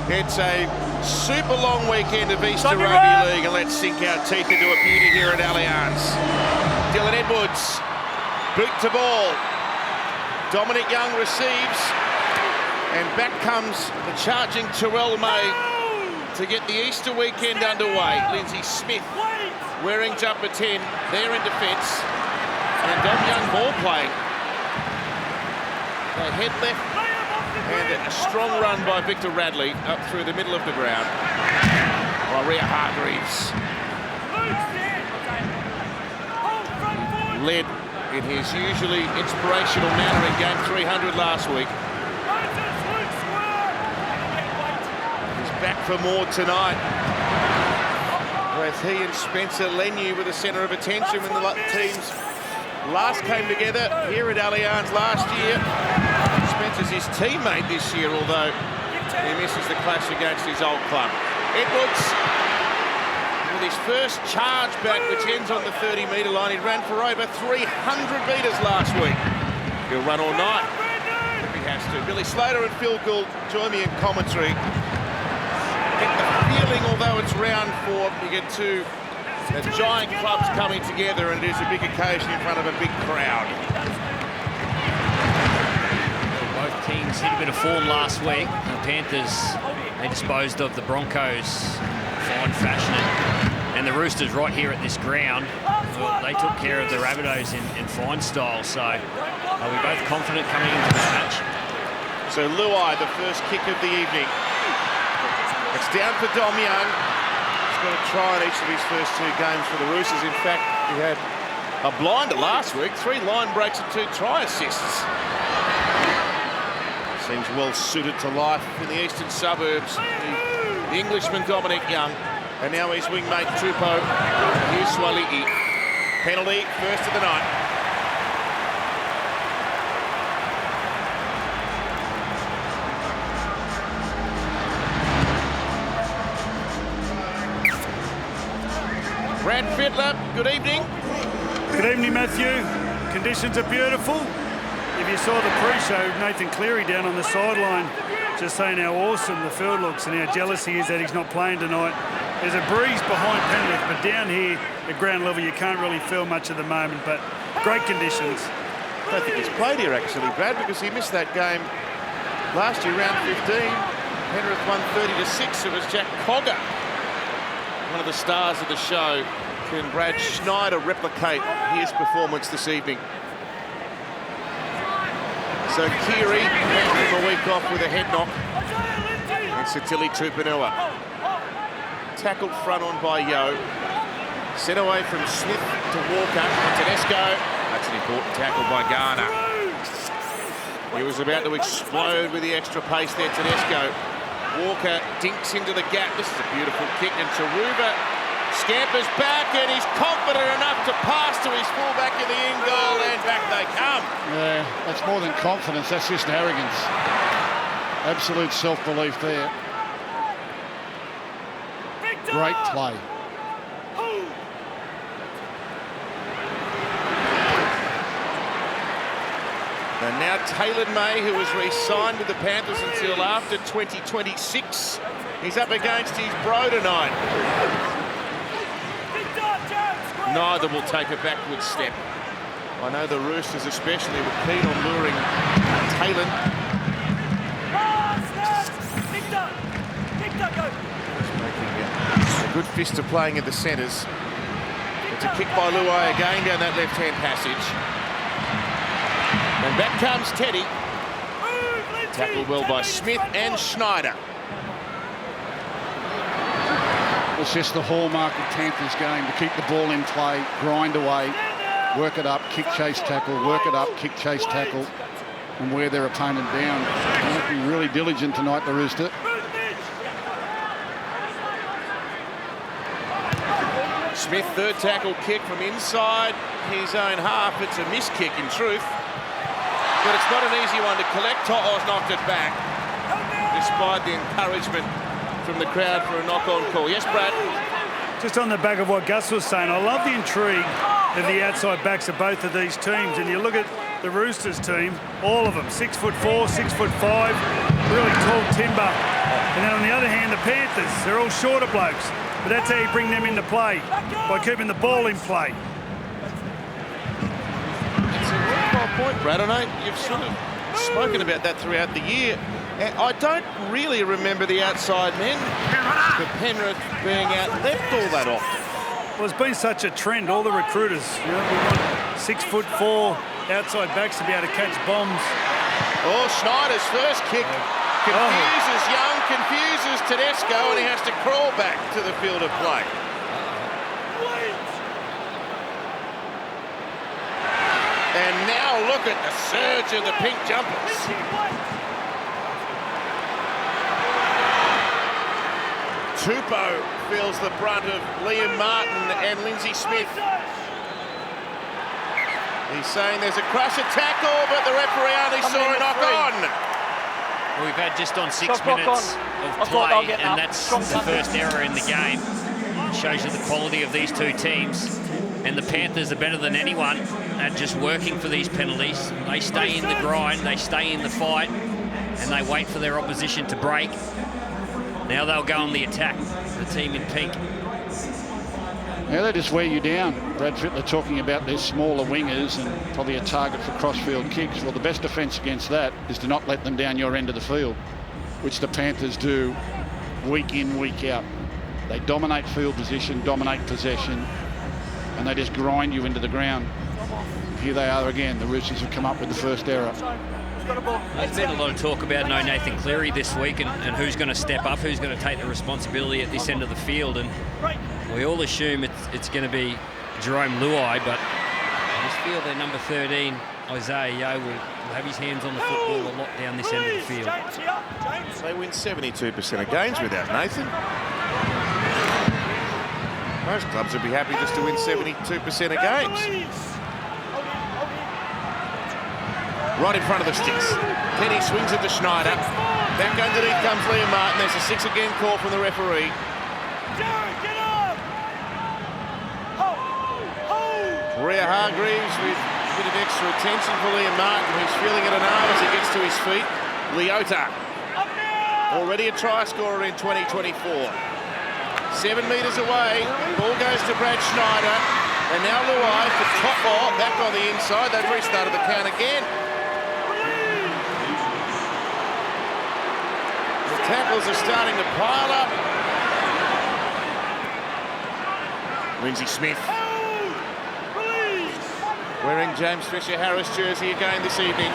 It's a super long weekend of Easter Rugby League, and let's sink our teeth into a beauty here at Allianz. Dylan Edwards, boot to ball. Dominic Young receives, and back comes the charging Terrell May to get the Easter weekend underway. Lindsay Smith wearing jumper 10 there in defence, and Dom Young ball playing. They head left. And a strong run by Victor Radley up through the middle of the ground. Rhea Hargreaves led in his usually inspirational manner in game 300 last week. He's back for more tonight. Both he and Spencer Leniu were the centre of attention when the teams last came together here at Allianz last year. Spencer's his teammate this year, although he misses the clash against his old club. Edwards, with his first charge back, which ends on the 30-metre line. He ran for over 300 metres last week. He'll run all night if he has to. Billy Slater and Phil Gould join me in commentary. Get the feeling, although it's round 4, you get two giant clubs coming together, and it is a big occasion in front of a big crowd. Both teams hit a bit of form last week. The Panthers, they disposed of the Broncos fine fashion, and the Roosters right here at this ground, well, they took care of the Rabbitohs in fine style. So are we both confident coming into this match? So Luai, the first kick of the evening. It's down for Dom Young. He's got a try in each of his first 2 games for the Roosters. In fact, he had a blinder last week, 3 line breaks and 2 try assists. Seems well suited to life in the eastern suburbs. The Englishman Dominic Young, and now his wingmate Tupou Usuali'i. Penalty, first of the night. Brad Fittler, good evening. Good evening, Matthew. Conditions are beautiful. If you saw the pre-show, Nathan Cleary down on the sideline just saying how awesome the field looks and how jealous he is that he's not playing tonight. There's a breeze behind Penrith, but down here at ground level you can't really feel much at the moment, but great conditions. I don't think he's played here actually, Brad, because he missed that game last year, round 15. Penrith won 30-6. It was Jack Cogger, one of the stars of the show. Can Brad Schneider replicate his performance this evening? So Keary had him a week off with a head knock. And Satili Tupanua. Tackled front on by Yo. Sent away from Smith to Walker and Tedesco. That's an important tackle by Garner. He was about to explode with the extra pace there, Tedesco. Walker dinks into the gap. This is a beautiful kick, and Taruba scampers back, and he's confident enough to pass to his fullback in the in goal, and back they come. Yeah, that's more than confidence, that's just arrogance. Absolute self-belief there. Great play. And now Taylor May, who was re-signed with the Panthers until after 2026. He's up against his bro tonight. Neither will take a backward step. I know the Roosters especially were keen on luring Taylor. A good fist of playing at the centres. It's a kick by Luai again down that left-hand passage. And back comes Teddy. Tackled well by Smith and Schneider. It's just the hallmark of Panthers game, to keep the ball in play, grind away, work it up, kick, chase, tackle, work it up, kick, chase, tackle, and wear their opponent down. They must be really diligent tonight, the Rooster. Smith, third tackle kick from inside his own half. It's a missed kick in truth, but it's not an easy one to collect. To'o's knocked it back, despite the encouragement from the crowd for a knock-on call. Yes, Brad? Just on the back of what Gus was saying, I love the intrigue of the outside backs of both of these teams. And you look at the Roosters team, all of them, 6'4", 6'5", really tall timber. And then on the other the Panthers. They're all shorter blokes. But that's how you bring them into play, by keeping the ball in play. It's a worthwhile point, Brad. I know you've sort of spoken about that throughout the year. And I don't really remember the outside men for Penrith being out left all that often. Well, it's been such a trend. All the recruiters, you know, we want 6'4" outside backs to be able to catch bombs. Oh, Schneider's first kick confuses Young, confuses Tedesco, and he has to crawl back to the field of play. And now look at the surge of the pink jumpers. Tupou feels the brunt of Liam Martin and Lindsay Smith. He's saying there's a crusher tackle, but the referee only saw a knock on. Well, we've had just on 6 minutes of play, and that's the first error in the game. It shows you the quality of these two teams. And the Panthers are better than anyone at just working for these penalties. They stay in the grind, they stay in the fight, and they wait for their opposition to break. Now they'll go on the attack, the team in pink. Yeah, they just wear you down. Brad Fittler talking about their smaller wingers and probably a target for crossfield kicks. Well, the best defence against that is to not let them down your end of the field, which the Panthers do week in, week out. They dominate field position, dominate possession, and they just grind you into the ground. Here they are again. The Roosters have come up with the first error. There's been a lot of talk about no Nathan Cleary this week and who's going to step up, who's going to take the responsibility at this end of the field. And we all assume it's going to be Jerome Luai, but I just feel their number 13, Isaiah Yeo, will have his hands on the football a lot down this end of the field. They win 72% of games without Nathan. Most clubs would be happy just to win 72% of games. Right in front of the sticks. Kenny swings it to Schneider. Back underneath comes Liam Martin. There's a 6 again call from the referee. Rhea Hargreaves with a bit of extra attention for Liam Martin, who's feeling it an arm as he gets to his feet. Leota, already a try scorer in 2024. 7 metres away. Ball goes to Brad Schneider. And now Luai for top ball. Back on the inside. They've restarted the count again. Tackles are starting to pile up. Lindsay Smith wearing James Fisher-Harris jersey again this evening.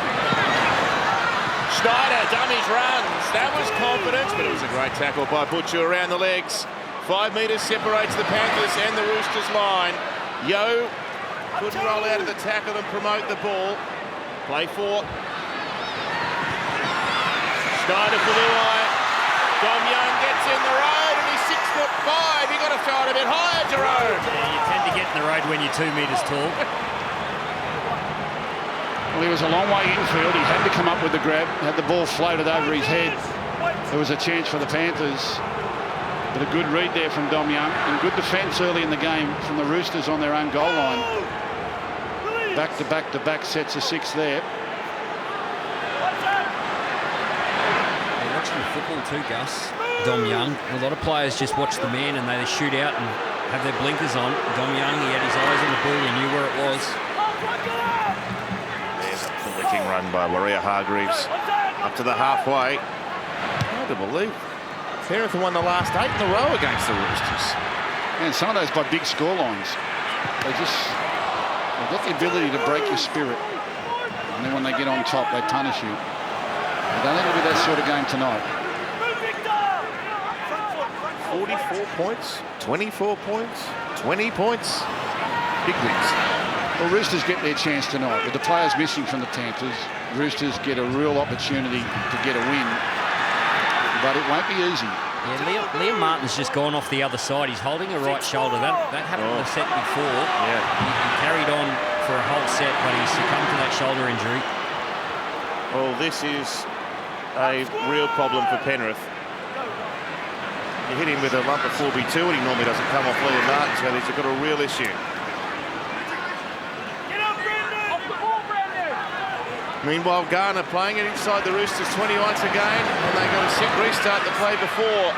Schneider, dummies runs. That was confidence, but it was a great tackle by Butcher around the legs. 5 metres separates the Panthers and the Roosters line. Yeo couldn't roll out of the tackle and promote the ball. Play 4. Schneider for Luai. Dom Young gets in the road and he's 6'5". You've got to throw it a bit higher, Jerome. Yeah, you tend to get in the road when you're 2 metres tall. Well, he was a long way infield. He had to come up with the grab, had the ball floated over his head. There was a chance for the Panthers. But a good read there from Dom Young and good defence early in the game from the Roosters on their own goal line. Back to back to back sets of 6 there. Watching the football too, Gus. Dom Young. A lot of players just watch the man and they shoot out and have their blinkers on. Dom Young, he had his eyes on the ball, he knew where it was. There's a licking run by Rhea Hargreaves up to the halfway. Hard to believe. Penrith won the last 8 in a row against the Roosters. And some of those by big score lines. They've got the ability to break your spirit. And then when they get on top, they punish you. I don't think it'll be that sort of game tonight. 44 points, 24 points, 20 points. Big wins. Well, Roosters get their chance tonight. With the players missing from the Panthers, Roosters get a real opportunity to get a win. But it won't be easy. Yeah, Liam Martin's just gone off the other side. He's holding a right shoulder. That happened in the set before. Yeah. He carried on for a whole set, but he succumbed to that shoulder injury. Well, this is a real problem for Penrith. You hit him with a lump of 4B2 and he normally doesn't come off Liam Martin, so he's got a real issue. Meanwhile, Garner playing it inside the Roosters 20 once again, and they got a set restart the play before.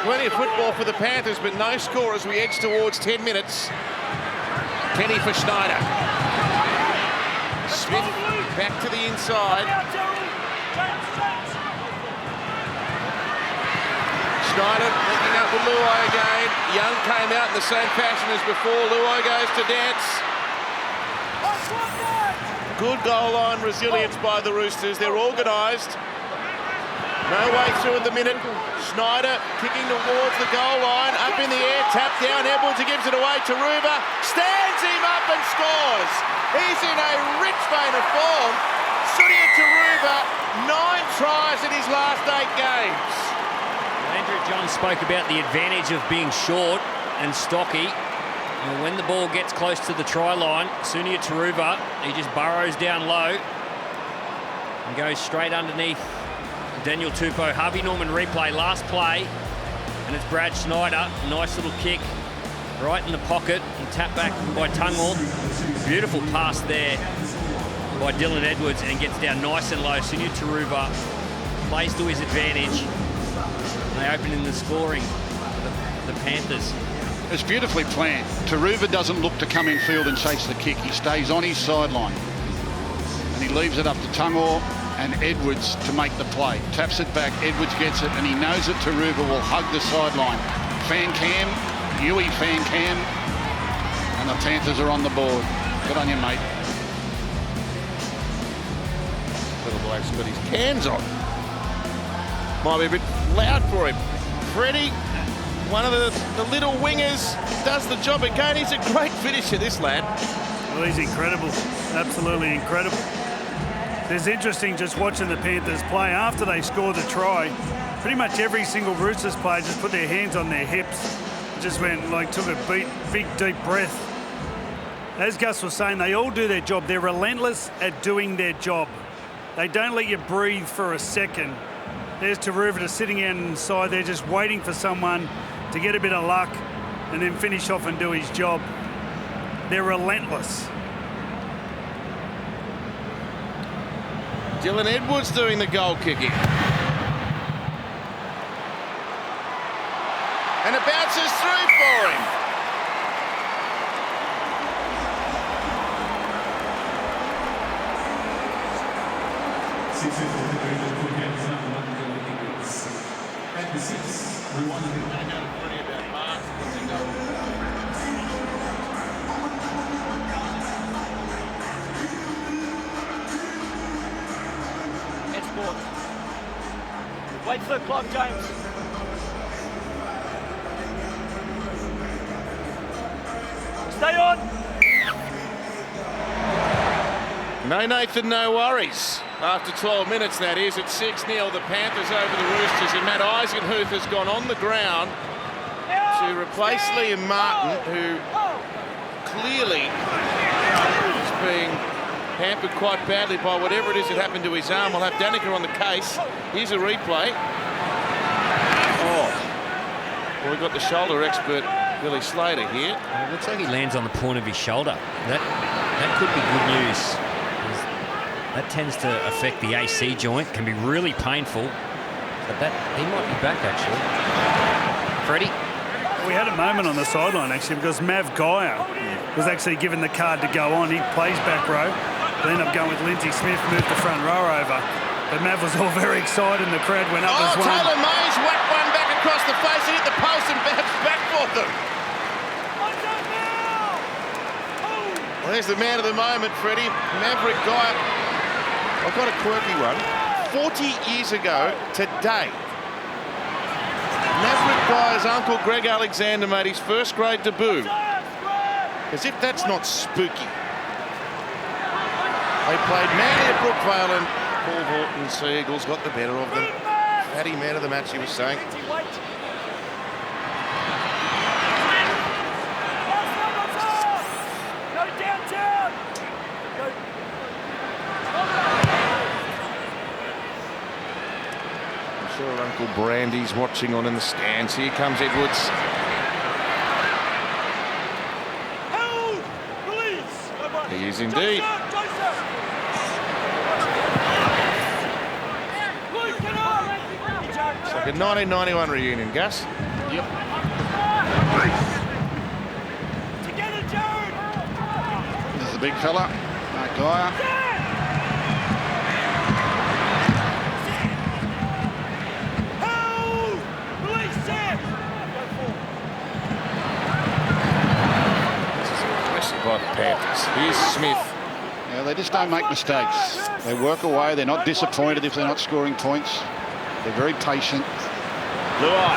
Plenty of football for the Panthers, but no score as we edge towards 10 minutes. Kenny for Schneider. Smith back to the inside. Schneider looking up with Luai again. Young came out in the same fashion as before. Luai goes to dance. Good goal line resilience by the Roosters. They're organised. No way through at the minute. Schneider kicking towards the goal line. Up in the air, tapped down. Edwards, he gives it away to Ruba. Stands him up and scores. He's in a rich vein of form. Sunia Taruva, 9 tries in his last 8 games. Andrew John spoke about the advantage of being short and stocky. And when the ball gets close to the try line, Sunia Taruva, he just burrows down low and goes straight underneath Daniel Tupou. Harvey Norman replay, last play, and it's Brad Schneider. Nice little kick right in the pocket and tap back by Tungor. Beautiful pass there by Dylan Edwards, and gets down nice and low. Sunia Taruva plays to his advantage. They open in the scoring, the Panthers. It's beautifully planned. Taruva doesn't look to come in field and chase the kick. He stays on his sideline. And he leaves it up to Tungor and Edwards to make the play. Taps it back, Edwards gets it, and he knows that Taruva will hug the sideline. Fan cam, Yui fan cam, and the Panthers are on the board. Good on you, mate. Little bloke's got his cans on. Might be a bit loud for him. Freddie, one of the little wingers, does the job again. He's a great finisher, this lad. Well, he's incredible. Absolutely incredible. It's interesting just watching the Panthers play. After they scored the try, pretty much every single Roosters player just put their hands on their hips. Just went, like, took a big, deep breath. As Gus was saying, they all do their job. They're relentless at doing their job. They don't let you breathe for a second. There's Taruva just sitting inside there, just waiting for someone to get a bit of luck and then finish off and do his job. They're relentless. Dylan Edwards doing the goal kicking. And it bounces through for him. Wait for the clock, James. Stay on. No Nathan, no worries. After 12 minutes, that is, at 6-0, the Panthers over the Roosters, and Matt Eisenhuth has gone on the ground to replace Liam Martin, who clearly is being hampered quite badly by whatever it is that happened to his arm. We'll have Danica on the case. Here's a replay. Oh, well, we've got the shoulder expert, Billy Slater, here. It looks like he lands on the point of his shoulder. That could be good news. That tends to affect the AC joint, can be really painful. But he might be back, actually. Freddie? We had a moment on the sideline, actually, because Mav Geyer was actually given the card to go on. He plays back row. They end up going with Lindsay Smith, moved the front row over. But Mav was all very excited, and the crowd went up as well. Taylor Mays whacked one back across the face and hit the post and bounced back for them. Well, there's the man of the moment, Freddie. Maverick Geyer. I've got a quirky one. 40 years ago today, Maverick Geyer's uncle Greg Alexander made his first grade debut. As if that's not spooky. They played Manly at Brookvale, and Paul Horton's Seagulls got the better of them. Fatty man of the match, he was saying. I'm sure Uncle Brandy's watching on in the stands. Here comes Edwards. He is indeed. The 1991 reunion, Gus. Yep. Together, Jared! This is a big fella. Gaia. Hold! Release, Sam! This is aggressive by the Panthers. Here's Smith. Yeah, they just don't make mistakes. They work away. They're not disappointed if they're not scoring points. They're very patient. Luai.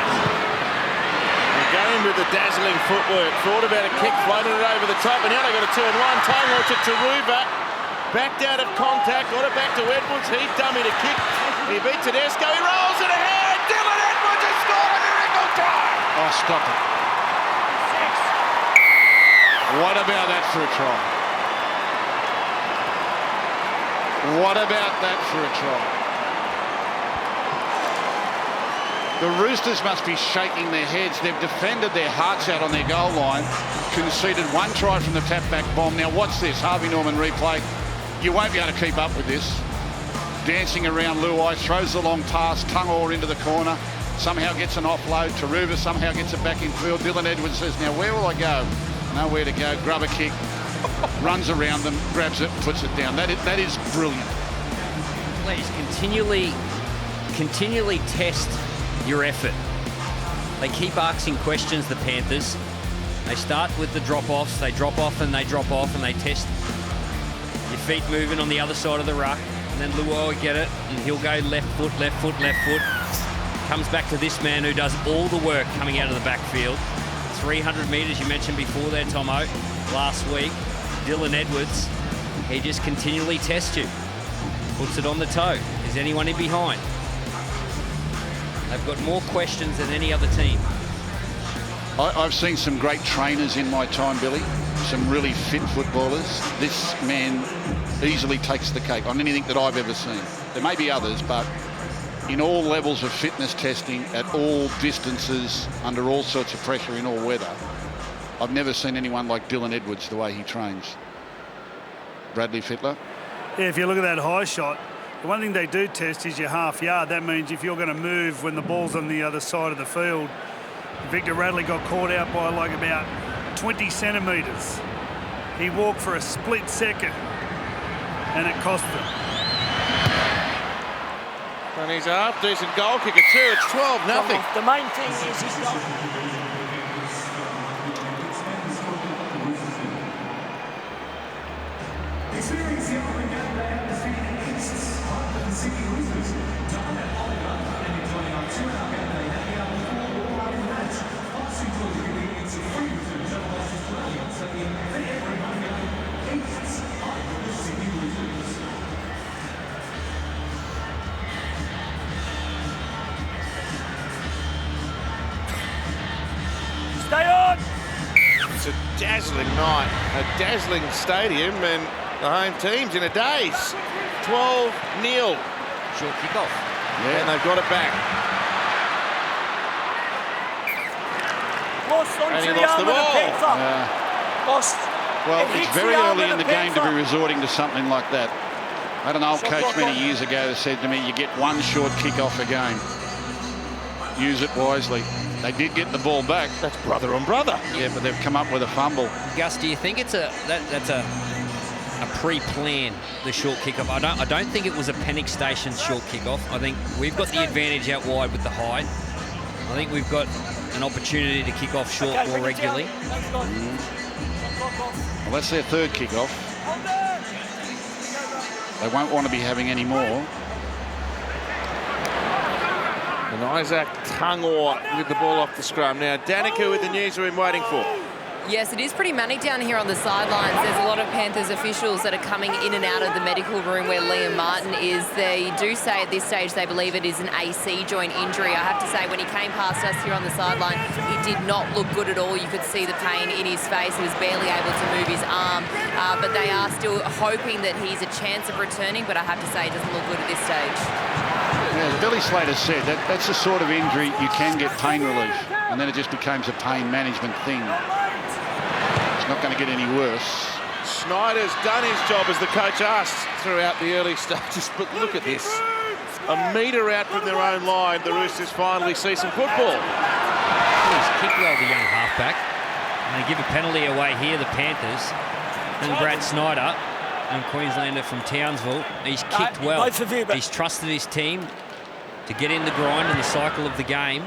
Again with the dazzling footwork. Thought about a kick, floated it over the top, and now they've got to turn one. Taylor to Taruva. Backed out of contact, got it back to Edwards. He's dummy to kick. He beats Tedesco. He rolls it ahead. Dylan Edwards has scored a miracle try. Oh, stop it. What about that for a try? What about that for a try? The Roosters must be shaking their heads. They've defended their hearts out on their goal line, conceded one try from the tap-back bomb. Now watch this, Harvey Norman replay. You won't be able to keep up with this. Dancing around Luai, throws the long pass, Tungaw into the corner, somehow gets an offload. Taruva somehow gets it back in field. Dylan Edwards says, now where will I go? Nowhere to go. Grub a kick, runs around them, grabs it, puts it down. That is brilliant. Please continually test your effort. They keep asking questions, the Panthers. They start with the drop-offs, they drop off and they drop off, and they test your feet moving on the other side of the ruck. And then Luai will get it, and he'll go left foot, left foot, left foot. Comes back to this man who does all the work coming out of the backfield. 300 metres, you mentioned before there, Tomo, last week. Dylan Edwards, he just continually tests you. Puts it on the toe. Is anyone in behind? They've got more questions than any other team. I've seen some great trainers in my time, Billy. Some really fit footballers. This man easily takes the cake on anything that I've ever seen. There may be others, but in all levels of fitness testing, at all distances, under all sorts of pressure, in all weather, I've never seen anyone like Dylan Edwards, the way he trains. Bradley Fittler? Yeah, if you look at that high shot, the one thing they do test is your half yard. That means if you're going to move when the ball's on the other side of the field. Victor Radley got caught out by like about 20 centimetres. He walked for a split second and it cost him. And he's a half-decent goal kicker too. It's 12-0. The main thing is he's got... Experience the opening game day at the Phoenix East's Panthers City Roosters. Dominant Oliver and enjoying our 2-hour game day happy hour with all our match. Also enjoy the convenience of free return travel buses to Allianz at the end of every home game. East's Panthers City Roosters. Stay on! It's a dazzling night, a dazzling stadium, and the home team's in a daze. 12-0. Short kickoff. Yeah, and they've got it back. Lost onto And he the lost arm the of the ball. Panther. Lost. Well, It it's hits very the arm early of in the the game to be Panther. resorting to something like that. I had an old coach many years ago that said to me, you get one short kick off a game. Use it wisely. They did get the ball back. That's brother on brother. Yeah, but they've come up with a fumble. Gus, do you think it's that's a pre-plan, the short kickoff? I don't think it was a panic station short kickoff. I think we've got the advantage out wide with the height. I think we've got an opportunity to kick off short more regularly. Well, that's their third kickoff. They won't want to be having any more. And Isaac Tungaw with the ball off the scrum. Now, Danica with the news we've been waiting for. Yes, it is pretty manic down here on the sidelines. There's a lot of Panthers officials that are coming in and out of the medical room where Liam Martin is. They do say at this stage they believe it is an AC joint injury. I have to say, when he came past us here on the sideline, he did not look good at all. You could see the pain in his face. He was barely able to move his arm. But they are still hoping that he's a chance of returning, but I have to say it doesn't look good at this stage. Yeah, as Billy Slater said, that's the sort of injury you can get pain relief, and then it just becomes a pain management thing. It's not going to get any worse. Snyder's done his job as the coach asked throughout the early stages, but look at this. A metre out from their own line, the Roosters finally see some football. He's kicked well, the young halfback. And they give a penalty away here, the Panthers. And Brad Snyder, and Queenslander from Townsville, he's kicked well. He's trusted his team to get in the grind and the cycle of the game,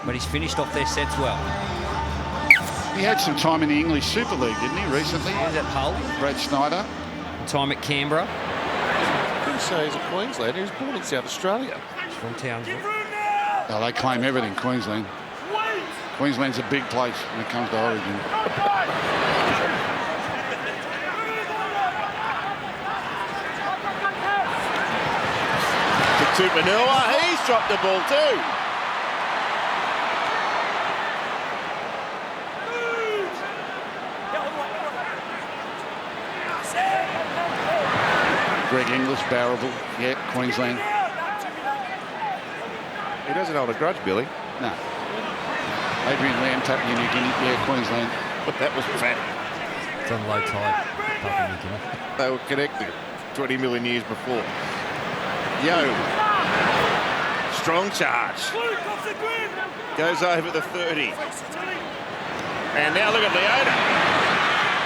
but he's finished off their sets well. He had some time in the English Super League, didn't he, recently? He's at Hull. Brad Snyder. Time at Canberra. I couldn't say he's a Queenslander. He was born in South Australia. He's from Townsville. Oh, they claim everything, Queensland. Queensland's a big place when it comes to origin. To Tupanua, he's dropped the ball too. Greg Inglis, Barrable, yeah, Queensland. He doesn't hold a grudge, Billy. No. Adrian Lamb, Papua New Guinea, yeah, Queensland. But that was fat. It's on low tide, Papua New Guinea. They were connected 20 million years before. Yo. Strong charge. Goes over the 30. And now look at Leota.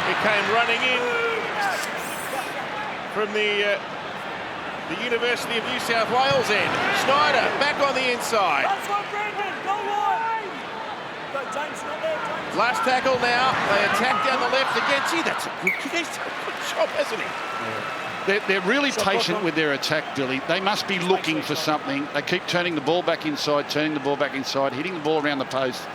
He came running in from the University of New South Wales end. Snyder back on the inside. Last tackle now. They attack down the left again. Gee, that's a good job, hasn't he? They're really patient with their attack, Billy. They must be looking for something. They keep turning the ball back inside, hitting the ball around the post.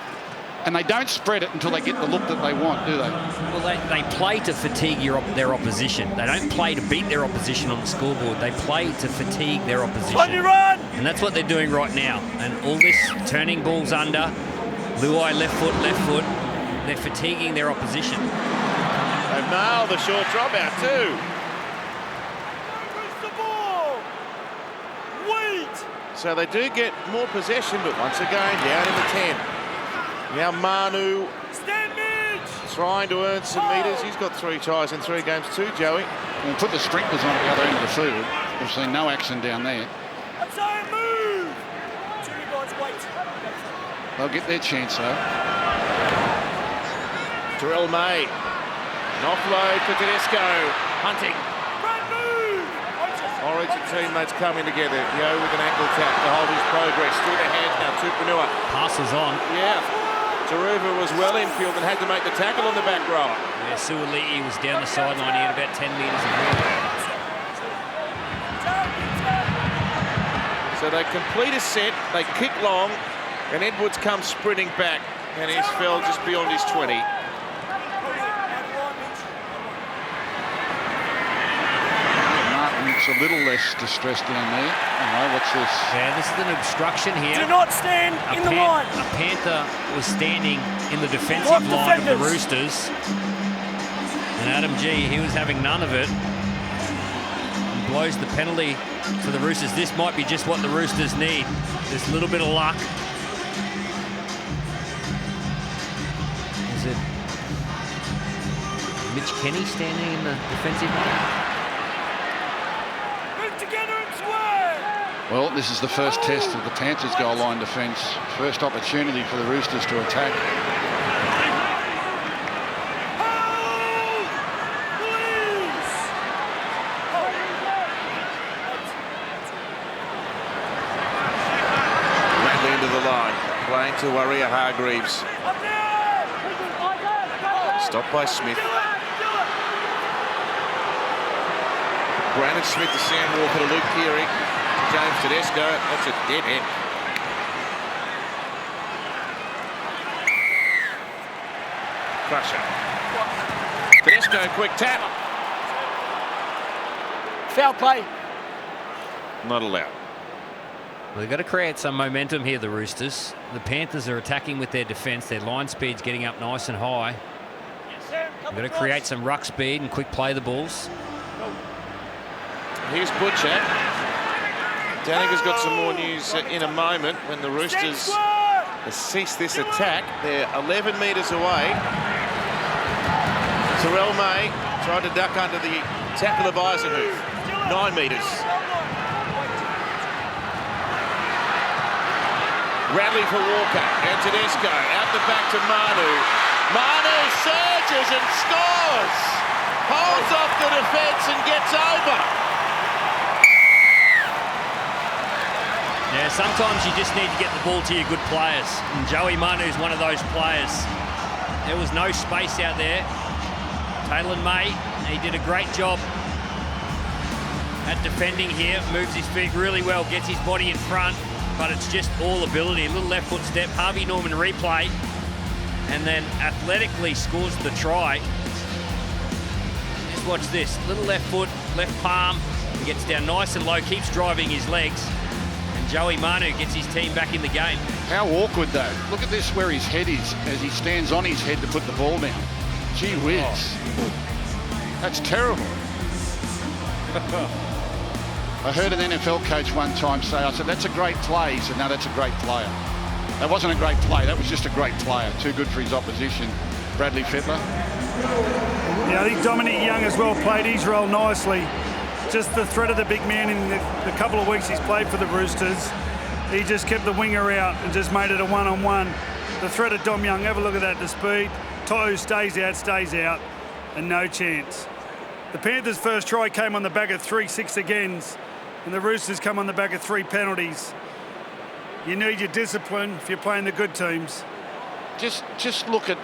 And they don't spread it until they get the look that they want, do they? Well, they play to fatigue their opposition. They don't play to beat their opposition on the scoreboard. They play to fatigue their opposition. And that's what they're doing right now. And all this turning balls under, Luai left foot, they're fatiguing their opposition. They've nailed the short drop out too. So they do get more possession, but once again, down in the 10. Now Manu trying to earn some metres. He's got 3 tries in 3 games too, Joey. We'll put the sprinklers on at the other end of the field. We've seen no action down there. They'll get their chance though. Terrell May. An offload for Tedesco. Hunting. Origin teammates coming together. Yo with an ankle tap to hold his progress. Through the hands now, Tupanua. Passes on. Yeah. Taruva was well infield and had to make the tackle on the back row. Yeah, Suoli'i was down the sideline. He had about 10 metres of room. So they complete a set, they kick long, and Edwards comes sprinting back, and he's fell just beyond his 20. It's a little less distressed down there. Oh, what's this? Yeah, this is an obstruction here. Do not stand in the line. A Panther was standing in the defensive line of the Roosters. And Adam G, he was having none of it. And blows the penalty for the Roosters. This might be just what the Roosters need. This little bit of luck. Is it Mitch Kenny standing in the defensive line? Well, this is the first test of the Panthers' goal line defence. First opportunity for the Roosters to attack. Radley into the line, playing to Waria Hargreaves. Stopped by Smith. Brandon Smith to Sam Walker to Luke Keary. James Tedesco, that's a dead hit. Crusher. Tedesco, quick tap. Foul play. Not allowed. Well, they've got to create some momentum here, the Roosters. The Panthers are attacking with their defence. Their line speed's getting up nice and high. They've got to create some ruck speed and quick play the balls. Here's Butcher. Daniga's got some more news in a moment when the Roosters cease this attack. They're 11 metres away. Terrell May tried to duck under the tackle of Eisenhuth. 9 metres. Rally for Walker. And Tedesco out the back to Manu. Manu surges and scores. Holds off the defence and gets over. Yeah, sometimes you just need to get the ball to your good players. And Joey Manu's one of those players. There was no space out there. Taylor May, he did a great job at defending here. Moves his feet really well, gets his body in front, but it's just all ability. A little left foot step, Harvey Norman replay, and then athletically scores the try. Just watch this, little left foot, left palm, he gets down nice and low, keeps driving his legs, and Joey Manu gets his team back in the game. How awkward though. Look at this where his head is as he stands on his head to put the ball down. Gee whiz. That's terrible. I heard an NFL coach one time say, I said, that's a great play. He said, no, that's a great player. That wasn't a great play. That was just a great player. Too good for his opposition. Bradley Fittler. Yeah, I think Dominic Young as well played his role nicely. Just the threat of the big man in the couple of weeks he's played for the Roosters. He just kept the winger out and just made it a one-on-one. The threat of Dom Young, have a look at that, the speed. Tohu stays out, and no chance. The Panthers' first try came on the back of 3 6-agains, and the Roosters come on the back of 3 penalties. You need your discipline if you're playing the good teams. Just look at,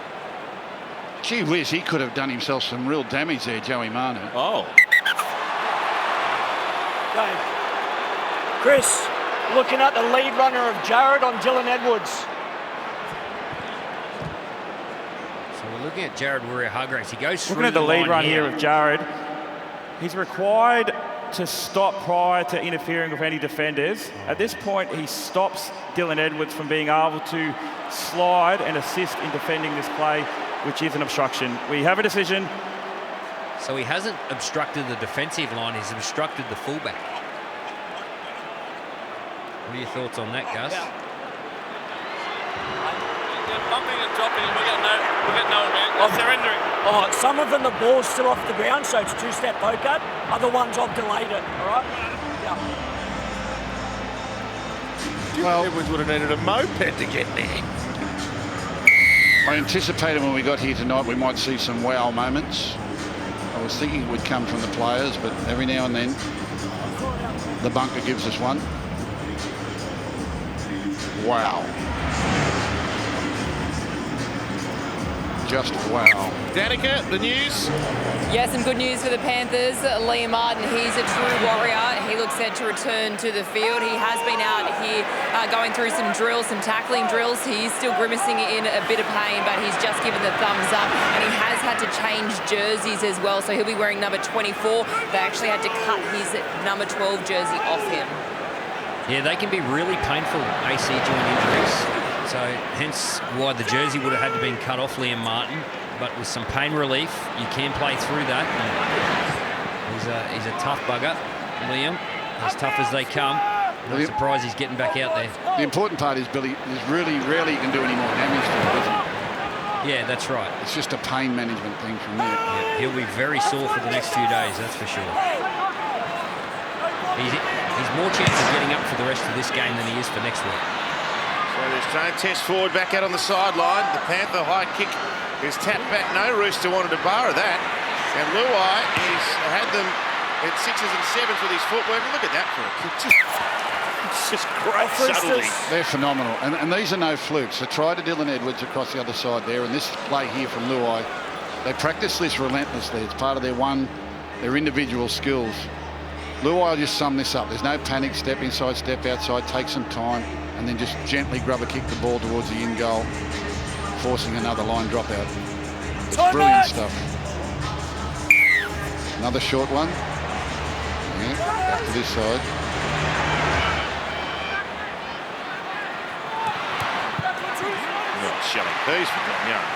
gee whiz, he could have done himself some real damage there, Joey Manu. Oh. Okay. Chris, looking at the lead runner of Jared on Dylan Edwards. So we're looking at Jared Warrior-Hargreaves. He goes through looking at the lead line run here of Jared. He's required to stop prior to interfering with any defenders. At this point, he stops Dylan Edwards from being able to slide and assist in defending this play, which is an obstruction. We have a decision. So he hasn't obstructed the defensive line, he's obstructed the fullback. What are your thoughts on that, Gus? Yeah. They're bumping and dropping, and we get no man. Surrendering. Oh, some of them the ball's still off the ground, so it's 2-step poker. Other ones I've delayed it, all right? Yeah. Well, Edwards would have needed a moped to get there. I anticipated when we got here tonight we might see some wow moments. I was thinking it would come from the players, but every now and then the bunker gives us one. Wow. Just wow. Danica, the news? Yeah, some good news for the Panthers. Liam Martin, he's a true warrior. He looks set to return to the field. He has been out here going through some drills, some tackling drills. He's still grimacing in a bit of pain, but he's just given the thumbs up. And he has had to change jerseys as well, so he'll be wearing number 24. They actually had to cut his number 12 jersey off him. Yeah, they can be really painful, AC joint injuries. So hence why the jersey would have had to been cut off Liam Martin. But with some pain relief, you can play through that. He's a tough bugger, Liam. As tough as they come. Not surprised he's getting back out there. The important part is, Billy, is really rarely you can do any more damage to him, doesn't it? Yeah, that's right. It's just a pain management thing from there. Yeah, he'll be very sore for the next few days, that's for sure. He's more chance of getting up for the rest of this game than he is for next week. So there's Tone Test forward back out on the sideline. The Panther high kick is tapped back. No Rooster wanted to bar that. And Luai had them at 6s and 7s with his footwork. Look at that for a kick. It's just great subtlety. They're phenomenal. And these are no flukes. They tried to Dylan Edwards across the other side there, and this play here from Luai, they practice this relentlessly. It's part of their individual skills. Luai just sum this up. There's no panic, step inside, step outside, take some time, and then just gently grubber kick the ball towards the in goal, forcing another line dropout. It's brilliant stuff. Another short one. Yeah, back to this side. Not shelling these for Dom Young.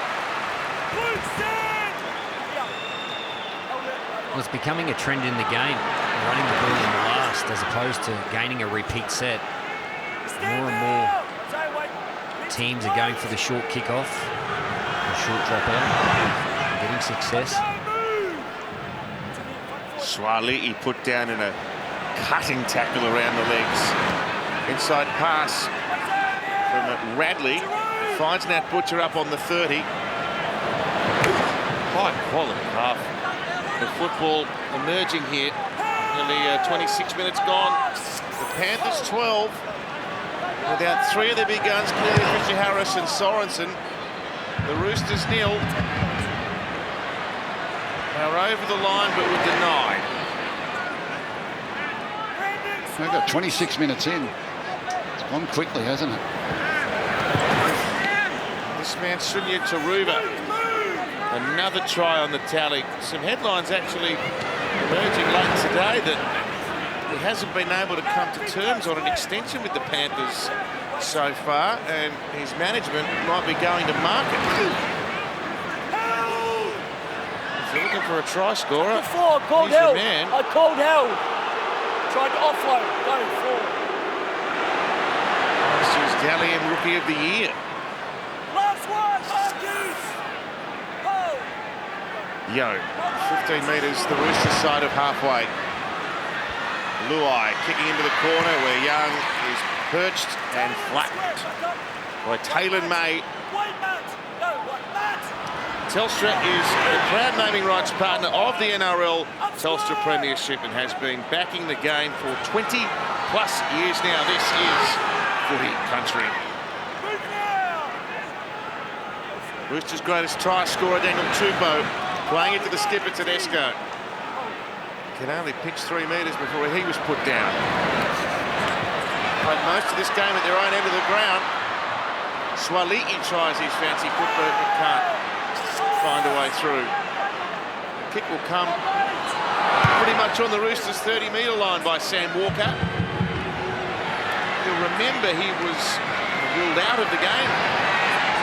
Well, it's becoming a trend in the game, running the ball in the last as opposed to gaining a repeat set. More and more teams are going for the short kickoff, the short dropout, getting success. Swaliti put down in a cutting tackle around the legs. Inside pass from Radley finds Nat Butcher up on the 30. High quality half of football emerging here. Nearly 26 minutes gone. The Panthers 12. Without three of their big guns, clearly Richard Harris and Sorensen. The Roosters nil. They were over the line but were denied. We've got 26 minutes in. It's gone quickly, hasn't it? This man, Sunya Taruva. Another try on the tally. Some headlines actually emerging late today that he hasn't been able to come to terms on an extension with the Panthers so far, and his management might be going to market. If you're looking for a try scorer, Before, called he's hell. your man. I called hell. Tried to offload. Go forward. This is Dalian Rookie of the Year. Last one, Marcus. Oh. Yo, 15 metres, the Roosters side of halfway. Luai kicking into the corner where Young is perched and flattened by Taylor May. Telstra is the proud naming rights partner of the NRL Telstra Premiership and has been backing the game for 20+ years now. This is footy country. Roosters' greatest try scorer, Daniel Tupou, playing it to the skipper Tedesco. Can only pitch 3 metres before he was put down. Played most of this game at their own end of the ground. Swaliti tries his fancy football but can't find a way through. The kick will come pretty much on the Roosters' 30-metre line by Sam Walker. You'll remember he was ruled out of the game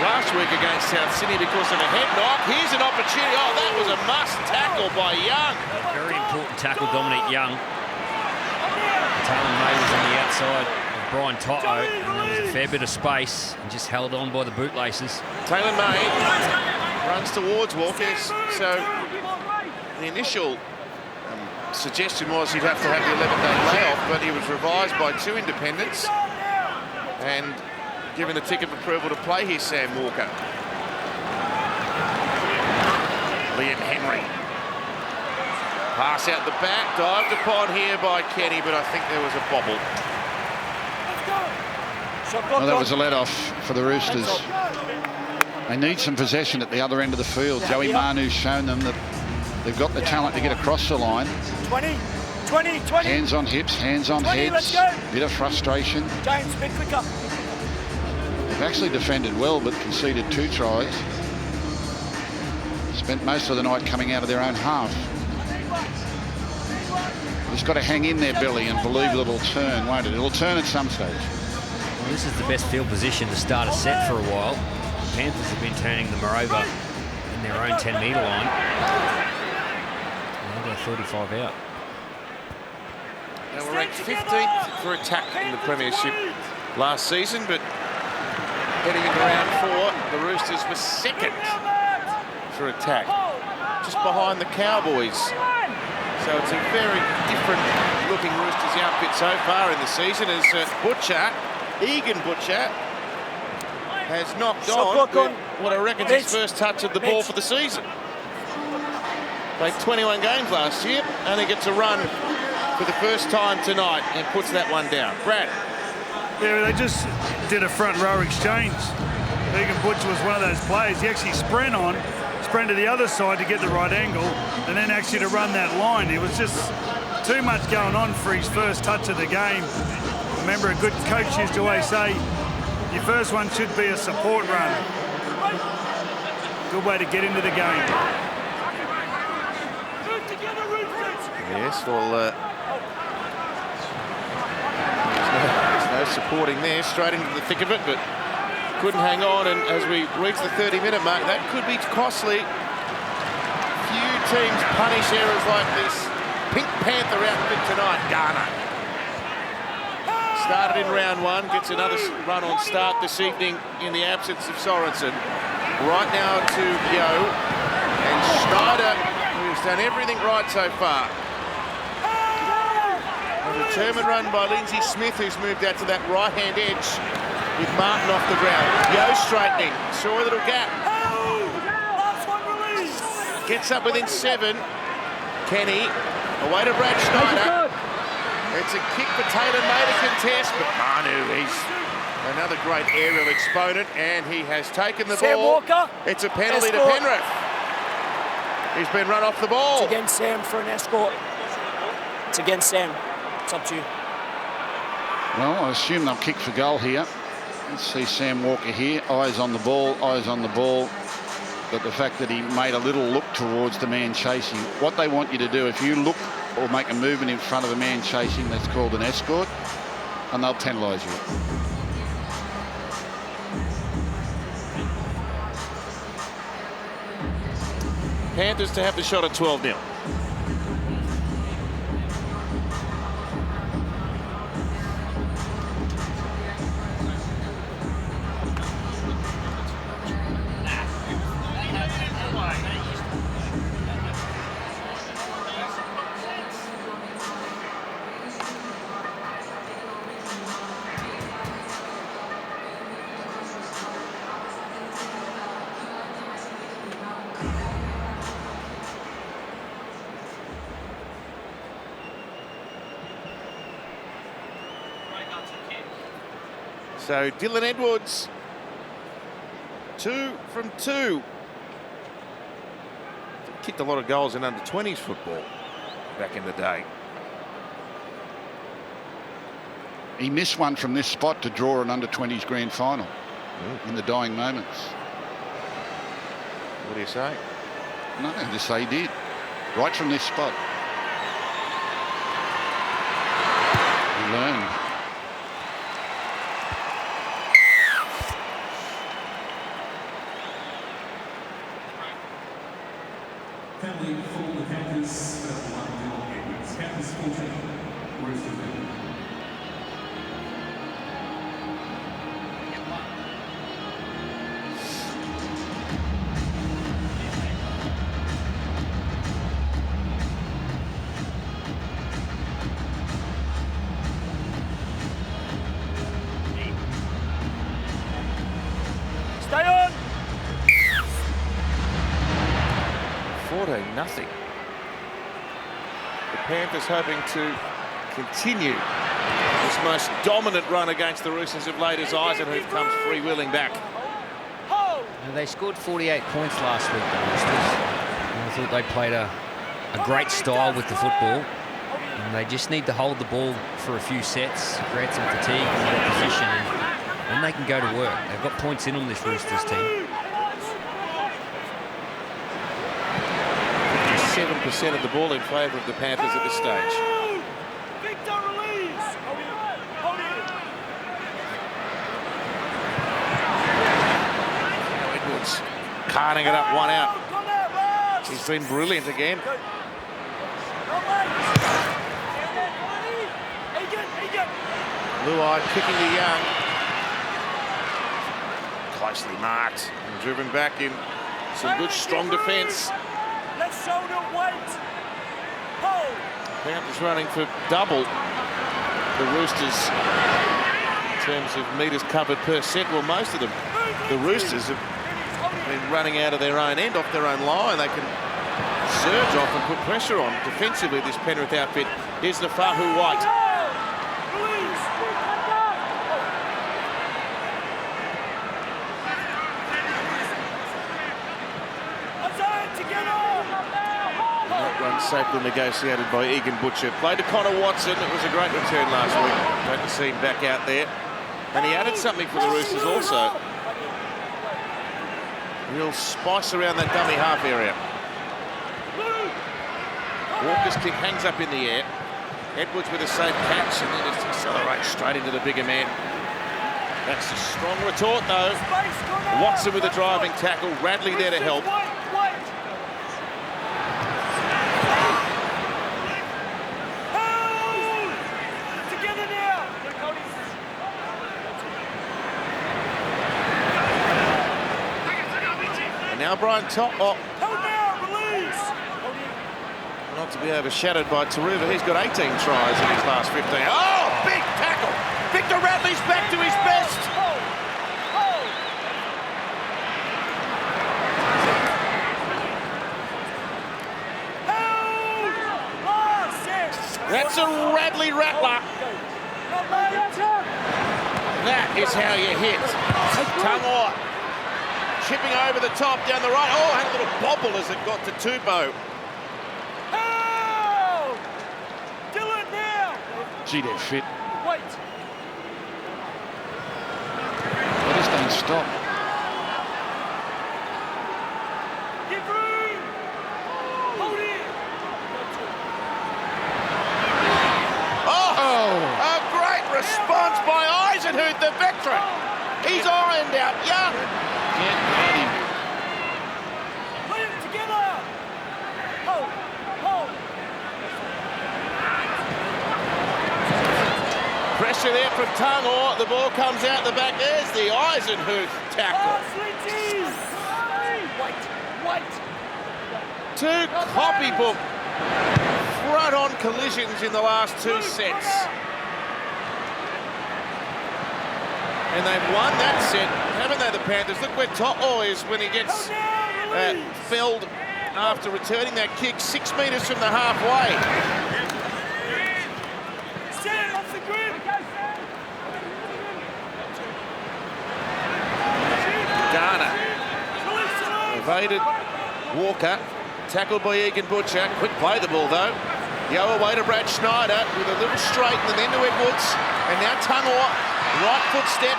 last week against South Sydney because of a head knock. Here's an opportunity. Oh, that was a must tackle by Young. Very important tackle, Dominic Young. Taylor May was on the outside of Brian Toto, and there was a fair bit of space and just held on by the bootlaces. Taylor May runs towards Walker, so the initial suggestion was he'd have to have the 11-day layoff, but he was revised by 2 independents and given the ticket of approval to play here, Sam Walker. Liam Henry. Pass out the back, dived upon here by Kenny, but I think there was a bobble. Well, that was a let-off for the Roosters. They need some possession at the other end of the field. Joey Manu's shown them that they've got the talent to get across the line. 20. Hands on hips, hands on 20, heads. Bit of frustration. James, bit quicker. They've actually defended well, but conceded 2 tries. Spent most of the night coming out of their own half. It's got to hang in there, Billy, and believe that it'll turn, won't it? It'll turn at some stage. Well, this is the best field position to start a set for a while. The Panthers have been turning them over in their own 10-metre line. And they're 35 out. They were ranked 15th for attack in the Premiership last season, but heading into round 4, the Roosters were 2nd for attack, just behind the Cowboys. So it's a very different looking Roosters outfit so far in the season as Egan Butcher has knocked on what I reckon is his first touch of the ball for the season. Played 21 games last year, only gets a run for the first time tonight and puts that one down. Brad. Yeah, they just did a front row exchange. Egan Butcher was one of those players. He actually sprint to the other side to get the right angle, and then actually to run that line. It was just too much going on for his first touch of the game. Remember, a good coach used to always say, your first one should be a support run. Good way to get into the game. Yes, well, there's no supporting there, straight into the thick of it, but couldn't hang on, and as we reach the 30-minute mark, that could be costly. Few teams punish errors like this. Pink Panther outfit tonight, Ghana. Started in round 1, gets another run on start this evening in the absence of Sorensen. Right now to Yo, and Schneider, who's done everything right so far. A determined run by Lindsay Smith, who's moved out to that right-hand edge. with Martin off the ground. Yo straightening, saw a little gap. Last one release. Gets up within 7. Kenny, away to Brad Schneider. It's a kick for Taylor May to contest, but Manu, he's another great aerial exponent, and he has taken the Sam ball. Walker. It's a penalty to Escort. Penrith. He's been run off the ball. It's against Sam for an escort. It's against Sam. It's up to you. Well, I assume they'll kick for goal here. Let's see Sam Walker here. Eyes on the ball, eyes on the ball. But the fact that he made a little look towards the man chasing, what they want you to do, if you look or make a movement in front of a man chasing, that's called an escort, and they'll penalise you. Panthers to have the shot at 12-0. So Dylan Edwards, 2 from 2. Kicked a lot of goals in under-20s football back in the day. He missed one from this spot to draw an under-20s grand final in the dying moments. What do you say? No, just say he did. Right from this spot. He learned. Penalty for the Panthers. Panthers 14. Roosters 11. Stay on. 14-0. The Panthers hoping to continue this most dominant run against the Roosters of late as Eisenhuth comes freewheeling back. They scored 48 points last week, the Roosters. And I thought they played a great style with the football. And they just need to hold the ball for a few sets, create some fatigue in the opposition, and then they can go to work. They've got points in on this Roosters team. 57% of the ball in favour of the Panthers at this stage. Victor release. Hold it. Edwards carting it up, 1 out. He's been brilliant again. Luai kicking to Young. Closely marked and driven back in some good strong defence. Let's shoulder weight. Hold. Panthers running for double the Roosters in terms of metres covered per set. Well, most of them, the Roosters have been running out of their own end, off their own line. They can surge off and put pressure on defensively, this Penrith outfit. Here's Nafahu White. That run safely negotiated by Egan Butcher. Played to Connor Watson. It was a great return last week. Great to see him back out there. And he added something for the Roosters also. Real spice around that dummy half area. Walker's kick hangs up in the air. Edwards with a safe catch and then just accelerates straight into the bigger man. That's a strong retort though. Watson with a driving tackle. Radley there to help. And now Brian Top. Not to be overshadowed by Taruva. He's got 18 tries in his last 15. Oh, big tackle. Victor Radley's back to his best. That's a Radley rattler. That is how you hit. Tungo chipping over the top down the right. Oh, had a little bobble as it got to Tupou. Dylan now. Gee, they're fit. Wait. They just don't stop. Give room. Hold it. A great response by Eisenhuth, the veteran. He's ironed out young. Get at him. Put it together. Hold. Pressure there from Tungo. The ball comes out the back. There's the Eisenhuth tackle. Wait. Two copybook front-on collisions in the last two sets. And they've won that set, haven't they, the Panthers? Look where To'o is when he gets felled after returning that kick 6 metres from the halfway. Stand off the grid. Garner evaded Walker, tackled by Egan Butcher. Quick play the ball though. Yo away to Brad Schneider with a little straight and then to Edwards. And now Tungo, right foot step.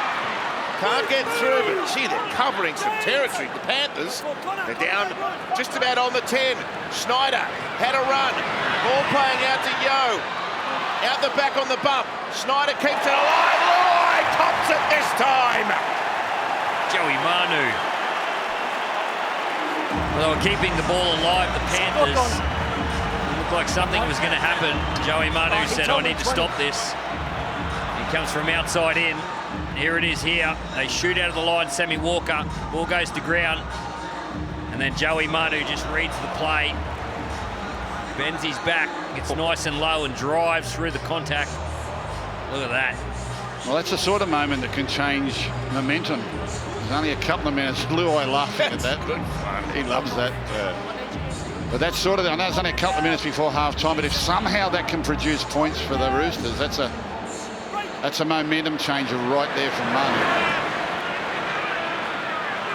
Can't get through, but gee, they're covering some territory. The Panthers, they're down just about on the 10. Schneider had a run. Ball playing out to Yo. Out the back on the bump. Schneider keeps it alive. Luai tops it this time. Joey Manu. Well, they were keeping the ball alive, the Panthers. It looked like something was going to happen. Joey Manu said, I need to stop this. He comes from outside in. Here it is here. They shoot out of the line, Sammy Walker. Ball goes to ground. And then Joey Manu just reads the play. Bends his back, gets nice and low and drives through the contact. Look at that. Well, that's the sort of moment that can change momentum. There's only a couple of minutes. Luai laughing at that. Good fun. He loves that. But that's sort of, I know it's only a couple of minutes before half-time, but if somehow that can produce points for the Roosters, that's a momentum changer right there from Manu.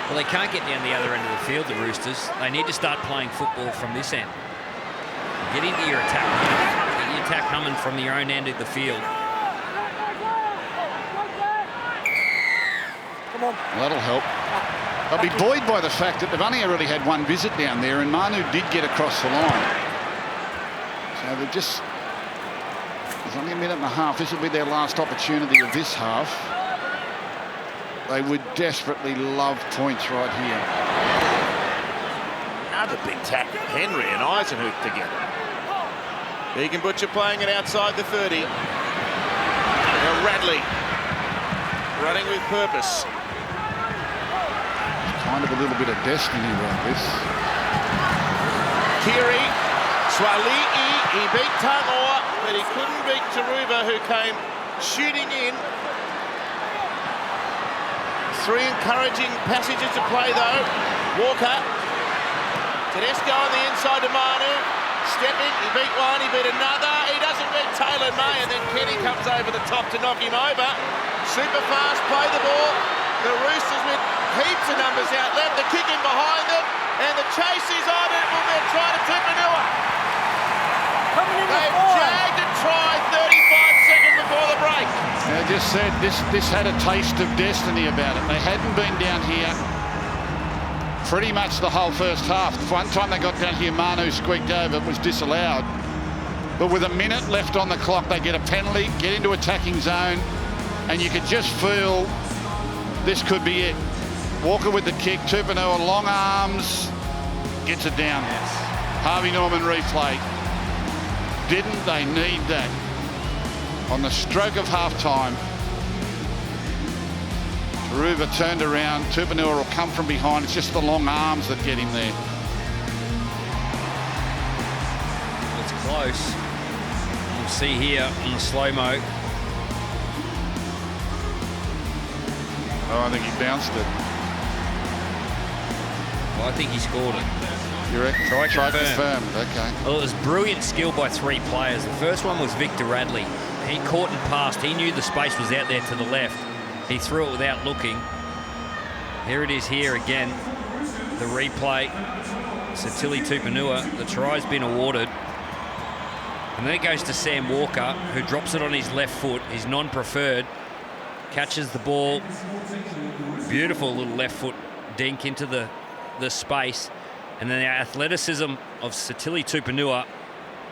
Well, they can't get down the other end of the field, the Roosters. They need to start playing football from this end. Get into your attack. Get your attack coming from your own end of the field. Come on. That'll help. I'll be buoyed by the fact that they've only really had one visit down there, and Manu did get across the line. So they're just... There's only a minute and a half. This will be their last opportunity of this half. They would desperately love points right here. Another big tackle. Henry and Eisenhuth together. Egan Butcher playing it outside the 30. Now Radley running with purpose. Kind of a little bit of destiny like this. Kiri, Swali'i, he beat Tungo, but he couldn't beat Taruva, who came shooting in. 3 encouraging passages to play though. Walker. Tedesco on the inside to Manu. Stepping, he beat one, he beat another. He doesn't beat Taylor May, and then Kenny comes over the top to knock him over. Super fast, play the ball. The Roosters with heaps of numbers out left. The kick in behind them, and the chase is on. It will be a try to Tupanua. They've jagged and tried 35 seconds before the break. I just said this had a taste of destiny about it. They hadn't been down here pretty much the whole first half. One time they got down here, Manu squeaked over, it was disallowed. But with a minute left on the clock, they get a penalty, get into attacking zone, and you could just feel this could be it. Walker with the kick, Tupanua, long arms, gets it down. Yes. Harvey Norman replay. Didn't they need that? On the stroke of half-time, Taruva turned around, Tupanua will come from behind. It's just the long arms that get him there. It's close. We'll see here on the slow-mo. Oh, I think he bounced it. Well, I think he scored it. You reckon? Try confirmed. Okay. Well, it was brilliant skill by 3 players. The first one was Victor Radley. He caught and passed. He knew the space was out there to the left. He threw it without looking. Here it is here again. The replay. Satili Tupanua. The try's been awarded. And then it goes to Sam Walker, who drops it on his left foot. His non-preferred. Catches the ball. Beautiful little left foot dink into the space. And then the athleticism of Satili Tupanua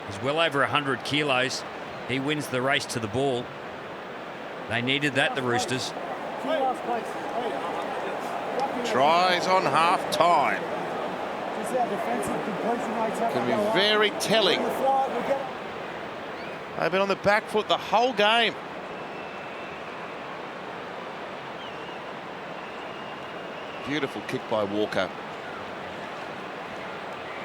is well over 100 kilos. He wins the race to the ball. They needed that, the Roosters. Tries on half-time. Can be very telling. They've been on the back foot the whole game. Beautiful kick by Walker.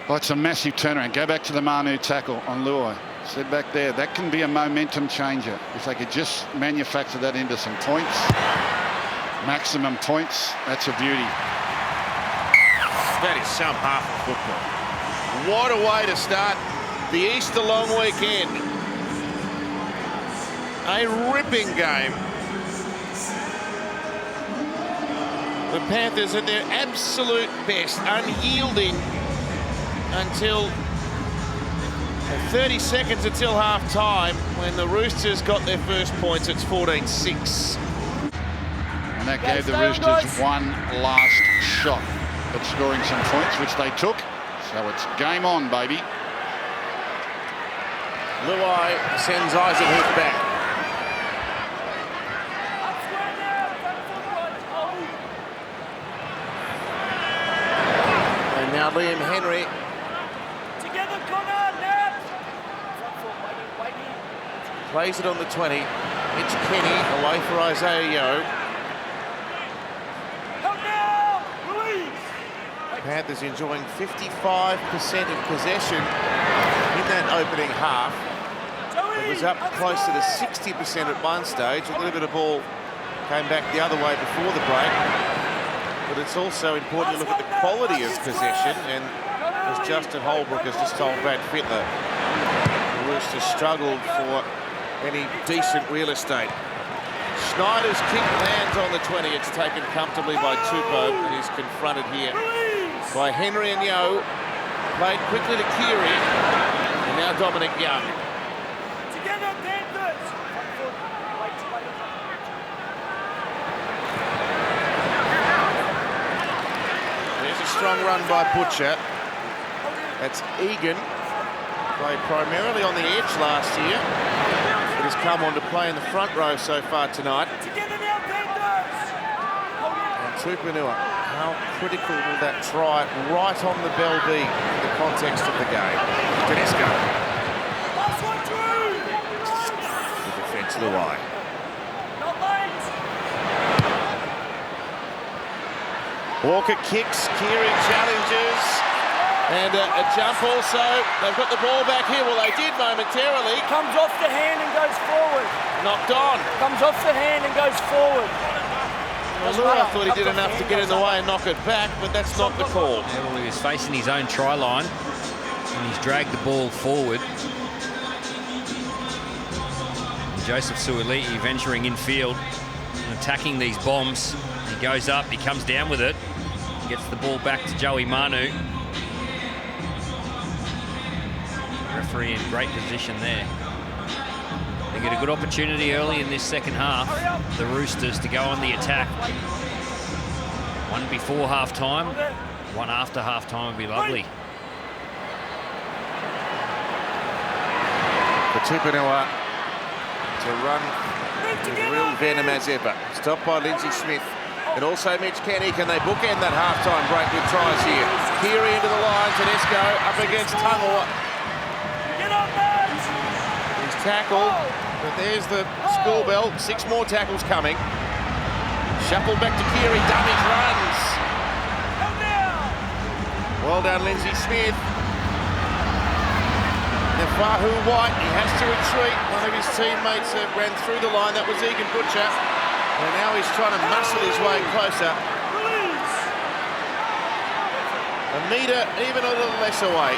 Oh, it's a massive turnaround. Go back to the Manu tackle on Luai. Said back there, that can be a momentum changer. If they could just manufacture that into some points, maximum points, that's a beauty. That is some half of football. What a way to start the Easter long weekend. A ripping game. The Panthers at their absolute best, unyielding until 30 seconds until half-time, when the Roosters got their first points. It's 14-6. And that gave the Roosters one last shot at scoring some points, which they took. So it's game on, baby. Luai sends Isaac Heath back. And now Liam Henry. Plays it on the 20. Mitch Kenny away for Isaiah Yeo. Panthers enjoying 55% of possession in that opening half. It was up close to the 60% at one stage. A little bit of ball came back the other way before the break. But it's also important to look at the quality of possession. And as Justin Holbrook has just told Brad Fittler, the Roosters struggled for any decent real estate. Schneider's kick lands on the 20. It's taken comfortably by Tupou, and he's confronted here by Henry and Yeo. Played quickly to Keary, and now Dominic Young. There's a strong run by Butcher. That's Egan. Played primarily on the edge last year. Has come on to play in the front row so far tonight. And Tupanua, how critical will that try right on the bell be in the context of the game? Tedesco. The defence, Luai. Walker kicks, Keary challenges. And a jump also. They've got the ball back here. Well, they did momentarily. Comes off the hand and goes forward. Knocked on. Comes off the hand and goes forward. Well, I thought he did enough to get in the way and knock it back, but that's not the call. Yeah, well, he was facing his own try line, and he's dragged the ball forward. And Joseph Suoliti venturing infield and attacking these bombs. He goes up, he comes down with it, gets the ball back to Joey Manu. Referee in great position there. They get a good opportunity early in this second half, the Roosters, to go on the attack. One before half-time, one after half-time would be lovely. For Tupanua to run with real venom as ever. Stopped by Lindsay Smith and also Mitch Kenny. Can they bookend that half-time break with tries here? Keary into the line, Tedesco up against Tungor. He's tackled, but there's the school bell. 6 more tackles coming. Shuffled back to Keary, dummies, runs. Well done, Lindsay Smith. Nefahu White, he has to retreat. One of his teammates ran through the line. That was Egan Butcher. And now he's trying to muscle his way closer. A metre, even a little less away.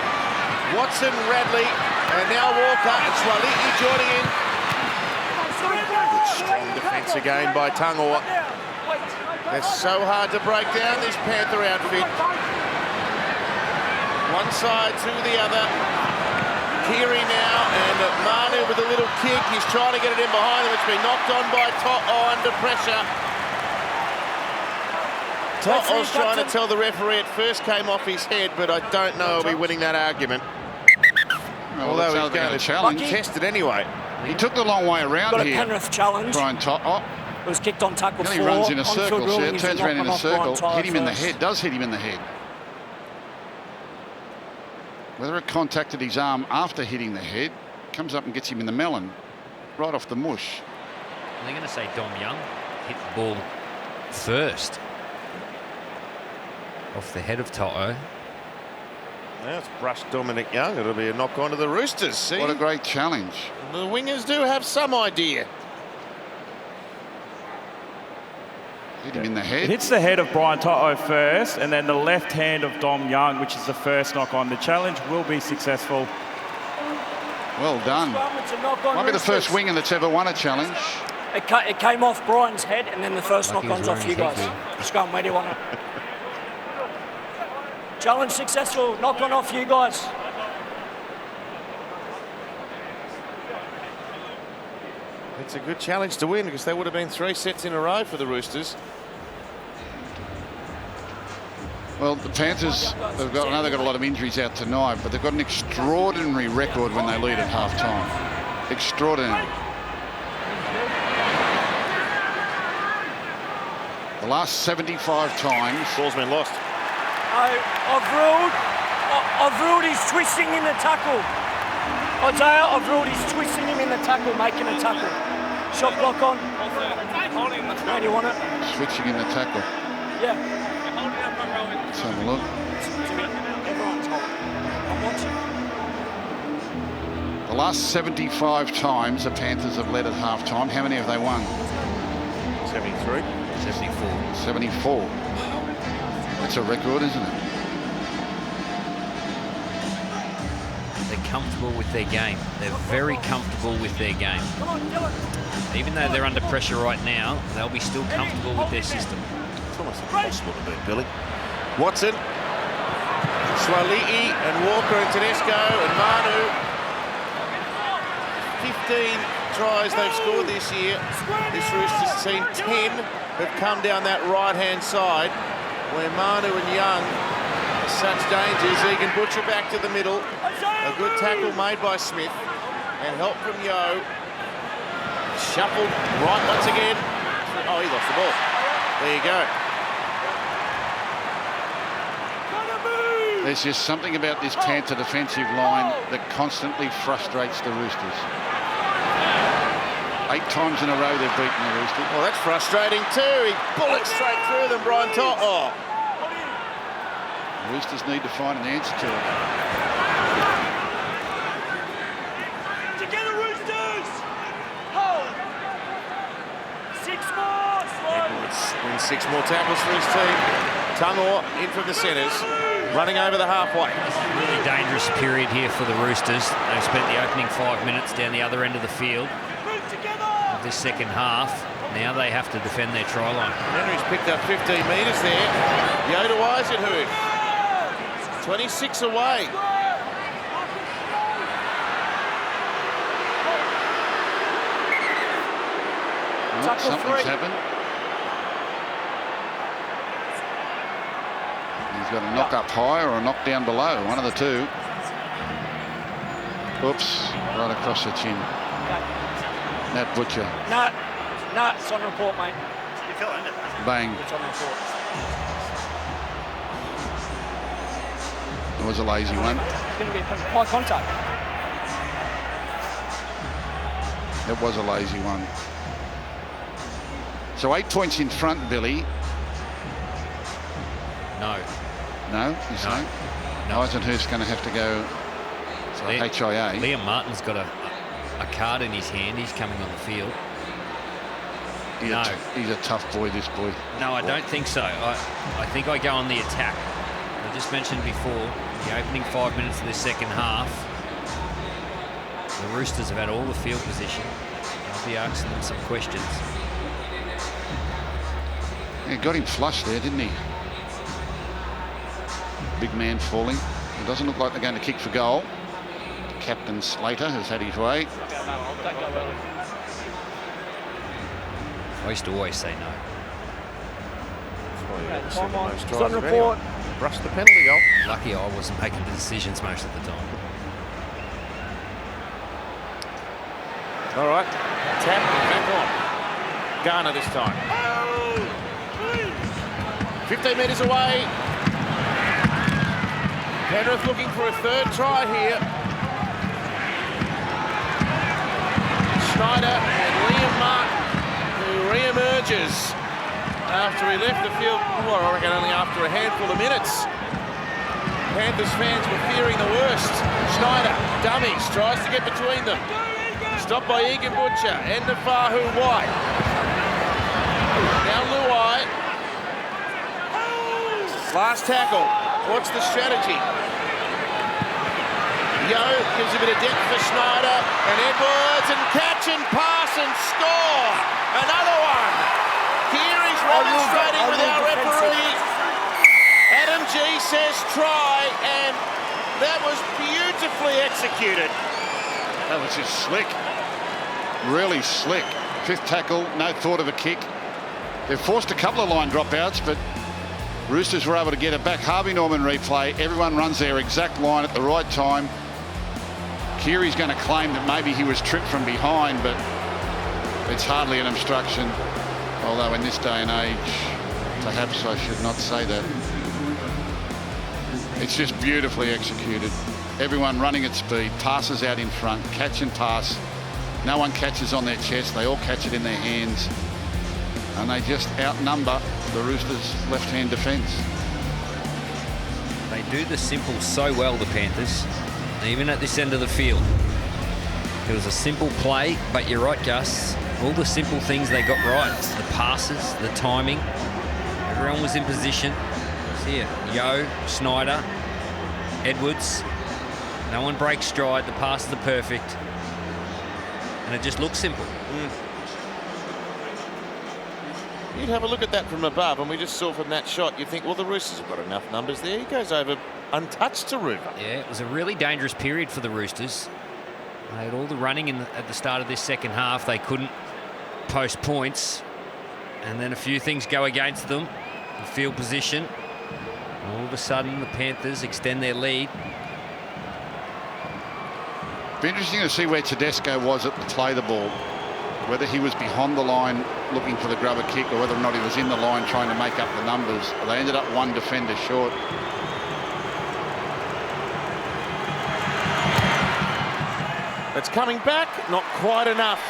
Watson, Radley, and now Walker and Swaliti joining in. Good strong defence again by Tangor. They're so hard to break down, this Panther outfit. One side to the other. Keary now, and Manu with a little kick. He's trying to get it in behind him. It's been knocked on by To'o under pressure. To'o's trying to tell the referee it first came off his head, but I don't know he'll be winning that argument. Well, although he's going to challenge. Test it anyway. He took the long way around Got here. a Penrith challenge. Brian To'o. It was kicked on tackle 4. He runs in a circle, so so turns around in a circle. Hit him in the head. Does hit him in the head. Whether it contacted his arm after hitting the head, comes up and gets him in the melon, right off the mush. They're going to say Dom Young hit the ball first. Off the head of To'o. Now it's brushed Dominic Young. It'll be a knock on to the Roosters. See? What a great challenge. The wingers do have some idea. Hit him in the head. It hits the head of Brian To'o first, and then the left hand of Dom Young, which is the first knock on. The challenge will be successful. Well done. Might be the first winger that's ever won a challenge. It came off Brian's head, and then the first knock-on's off you guys. Scrum, where do you want it? Challenge successful, knock-on off you guys. It's a good challenge to win because they would have been 3 sets in a row for the Roosters. Well, the Panthers, I know they've got a lot of injuries out tonight, but they've got an extraordinary record when they lead at half-time. Extraordinary. The last 75 times. Ball's been lost. I've ruled he's twisting in the tackle. Isaiah, I've ruled he's twisting him in the tackle, making a tackle. Shot clock on. How do you want it? Switching in the tackle. Yeah. Let's have a look. Everyone's holding. I'm watching. The last 75 times the Panthers have led at half-time. How many have they won? 73. 74. 74. That's a record, isn't it? They're comfortable with their game. They're very comfortable with their game. Even though they're under pressure right now, they'll be still comfortable with their system. It's almost impossible to beat, Billy. Watson, Swaliti and Walker and Tedesco and Manu. 15 tries they've scored this year. This Roosters team, 10 have come down that right-hand side where Manu and Young are such dangers. Egan Butcher back to the middle. A good tackle made by Smith and help from Yo. Shuffled right once again. Oh, he lost the ball. There you go. There's just something about this Panther defensive line that constantly frustrates the Roosters. 8 times in a row they've beaten the Roosters. Well, that's frustrating too. He bullets straight through them, Brian To'o. The Roosters need to find an answer to it. Together, Roosters! Hold! 6 more! Edwards wins 6 more tackles for his team. Tangor in from the centres, running over the halfway. Really dangerous period here for the Roosters. They've spent the opening 5 minutes down the other end of the field. Of this second half, now they have to defend their try line. Henry's picked up 15 metres there. Yoda Weisenhood, 26 away. Well, something's happened. He's got a knock up high or a knock down below, one of the two. Oops, right across the chin. Nat Butcher. No, it's on report, mate. You fell in it. Bang. It's on report. It was a lazy one. It's going to be high contact. It was a lazy one. So 8 points in front, Billy. No. No, you say? No. Eisenhurst's going to have to go HIA. Liam Martin's got a card in his hand. He's coming on the field. He's a tough boy, this boy. No, I don't think so. I think I go on the attack. I just mentioned before, the opening 5 minutes of this second half, the Roosters have had all the field position. I'll be asking them some questions. Yeah, got him flush there, didn't he? Big man falling. It doesn't look like they're going to kick for goal. Captain Slater has had his way. I used to always say no. It's on report. Brushed the penalty goal. Lucky I wasn't making the decisions most of the time. All right, tap back on. Garner this time. 15 metres away. Penrith looking for a third try here. Schneider and Liam Martin, who re-emerges after he left the field, well, I reckon only after a handful of minutes. Panthers fans were fearing the worst. Schneider, dummies, tries to get between them. Stopped by Egan Butcher and Nafahu White. Now Luai. Last tackle. What's the strategy? Yo gives a bit of depth for Schneider and Edwards, and catch and pass and score. Another one. Here he's remonstrating with our referee. Adam G says try, and that was beautifully executed. That was just slick. Really slick. Fifth tackle, no thought of a kick. They've forced a couple of line dropouts, but Roosters were able to get it back. Harvey Norman replay. Everyone runs their exact line at the right time. Keary's going to claim that maybe he was tripped from behind, but it's hardly an obstruction. Although in this day and age, perhaps I should not say that. It's just beautifully executed. Everyone running at speed, passes out in front, catch and pass. No one catches on their chest, they all catch it in their hands. And they just outnumber the Roosters' left-hand defence. They do the simple so well, the Panthers, even at this end of the field. It was a simple play, but you're right, Gus. All the simple things they got right. The passes, the timing. Everyone was in position. See here, Yo, Schneider, Edwards. No one breaks stride. The passes are perfect. And it just looks simple. You'd have a look at that from above, and we just saw from that shot, you think, well, the Roosters have got enough numbers there. He goes over untouched to Ruva. Yeah, it was a really dangerous period for the Roosters. They had all the running at the start of this second half. They couldn't post points. And then a few things go against them. The field position. All of a sudden, the Panthers extend their lead. Be interesting to see where Tedesco was at the play the ball. Whether he was behind the line looking for the grubber kick, or whether or not he was in the line trying to make up the numbers. They ended up one defender short. It's coming back, not quite enough.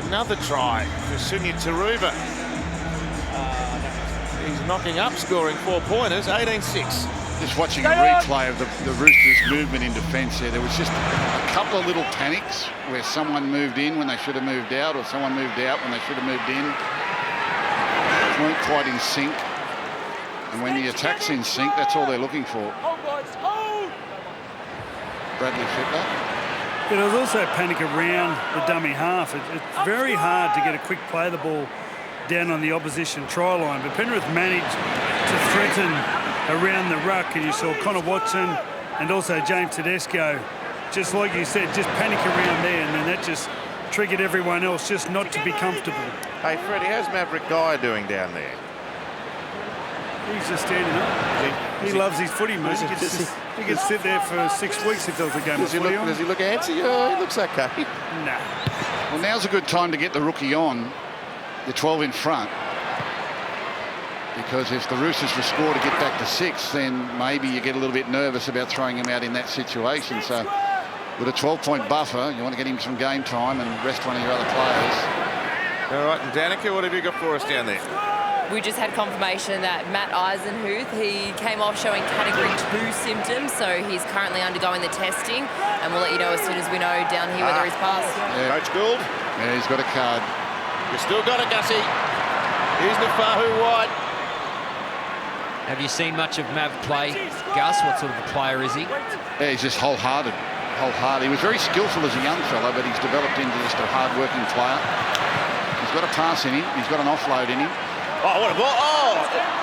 Another try for Sunya Taruva. He's knocking up, scoring 4-pointers, 18-6. Just watching a replay of the Roosters' movement in defence there. There was just a couple of little panics where someone moved in when they should have moved out, or someone moved out when they should have moved in. They weren't quite in sync. And when the attack's in sync, that's all they're looking for. Bradley Fittler. There was also panic around the dummy half. It's very hard to get a quick play of the ball down on the opposition try line, but Penrith managed to threaten around the ruck, and you saw Connor Watson and also James Tedesco, just like you said, just panic around there, and then that just triggered everyone else just not to be comfortable. Hey, Freddie, how's Maverick Guy doing down there? He's just standing up. He loves his footy, mate. He could sit there for 6 weeks if there was a game of footy on. Does he look antsy? Yeah, he looks okay. Nah. Well, now's a good time to get the rookie on. You're 12 in front. Because if the Roosters were score to get back to 6, then maybe you get a little bit nervous about throwing him out in that situation. So with a 12-point buffer, you want to get him some game time and rest one of your other players. All right, and Danica, what have you got for us down there? We just had confirmation that Matt Eisenhuth, he came off showing category 2 symptoms, so he's currently undergoing the testing, and we'll let you know as soon as we know down here whether he's passed. Yeah. Coach Gould? Yeah, he's got a card. You still got it, Gussie. Here's Nafahu wide. Have you seen much of Mav play, Gus? What sort of a player is he? Yeah, he's just wholehearted. He was very skillful as a young fella, but he's developed into just a hard-working player. He's got a pass in him. He's got an offload in him. Oh, what a ball. Oh,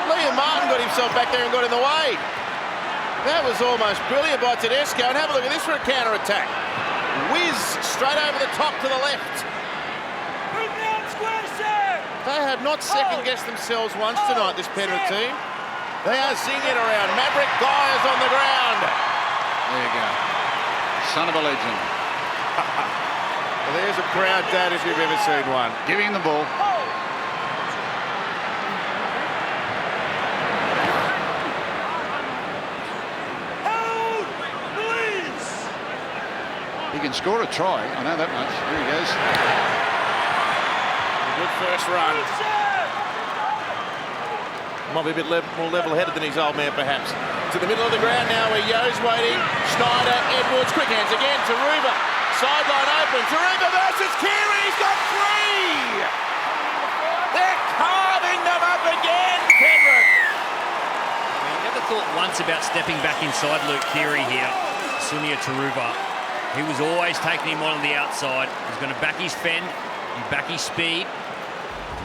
Liam Martin got himself back there and got in the way. That was almost brilliant by Tedesco. And have a look at this for a counter-attack. Whiz straight over the top to the left. They have not second-guessed themselves once tonight, this Penrith team. They are zinging around. Maverick Guyers on the ground. There you go. Son of a legend. Well, there's a proud dad if you've ever seen one. Give him the ball. He can score a try. I know that much. Here he goes. A good first run. Might be a bit more level-headed than his old man, perhaps. To the middle of the ground now where Yo's waiting. Schneider, Edwards, quick hands again. Taruva, sideline open. Taruva versus Keary. He's got 3. They're carving them up again, Penrith. I never thought once about stepping back inside Luke Keary here. Sunia Taruva. He was always taking him on the outside. He's going to back his fend and back his speed.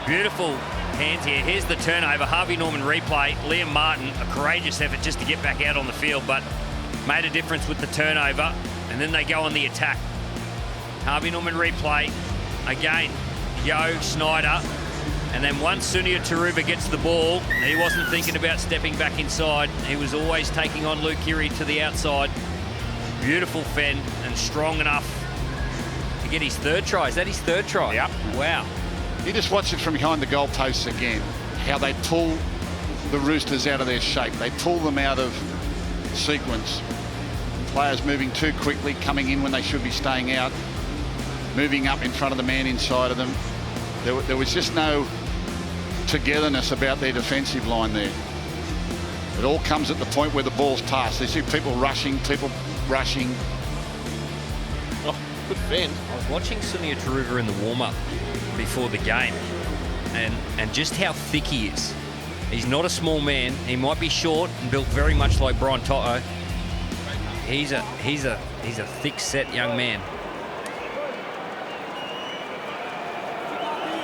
Beautiful hands here. Here's the turnover. Harvey Norman replay. Liam Martin, a courageous effort just to get back out on the field, but made a difference with the turnover. And then they go on the attack. Harvey Norman replay. Again, Yo, Schneider. And then once Sunia Taruva gets the ball, he wasn't thinking about stepping back inside. He was always taking on Luke Keary to the outside. Beautiful fend and strong enough to get his 3rd try. Is that his 3rd try? Yep. Wow. You just watch it from behind the goalposts again, how they pull the Roosters out of their shape. They pull them out of sequence. Players moving too quickly, coming in when they should be staying out, moving up in front of the man inside of them. There was just no togetherness about their defensive line there. It all comes at the point where the ball's passed. They see people rushing. Oh, good fend. I was watching Sunia Taruva in the warm-up before the game, and just how thick he is. He's not a small man. He might be short and built very much like Brian Toto. He's a thick-set young man.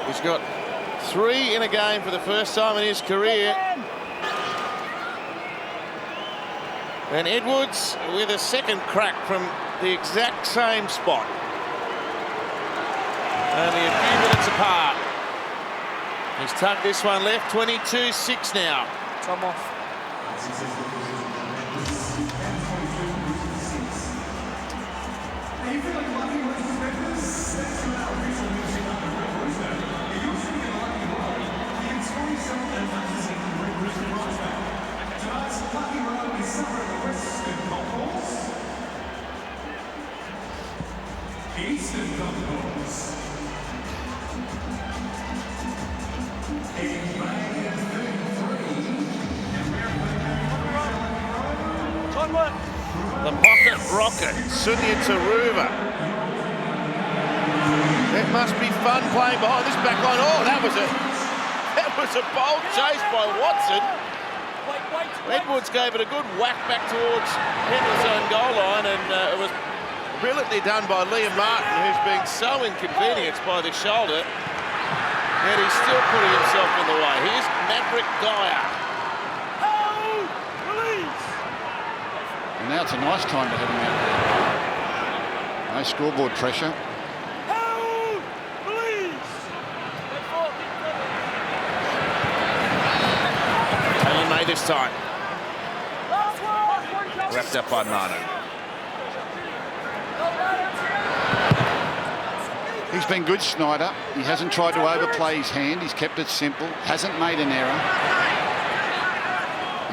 He's got 3 in a game for the first time in his career. And Edwards with a second crack from the exact same spot. Only a few minutes apart. He's tugged this one left, 22-6 now. Tom off. The pocket rocket, Sunia Taruva. It must be fun playing behind this back line. Oh, that was a bold chase by Watson. Edwards gave it a good whack back towards Penrith's own goal line, and it was brilliantly done by Liam Martin, who's been so inconvenienced by the shoulder, and he's still putting himself in the way. Here's Maverick Geyer. And now it's a nice time to have him out there. No scoreboard pressure. Taylor May this time. Wrapped up by Martin. He's been good, Schneider. He hasn't tried to overplay his hand. He's kept it simple. Hasn't made an error.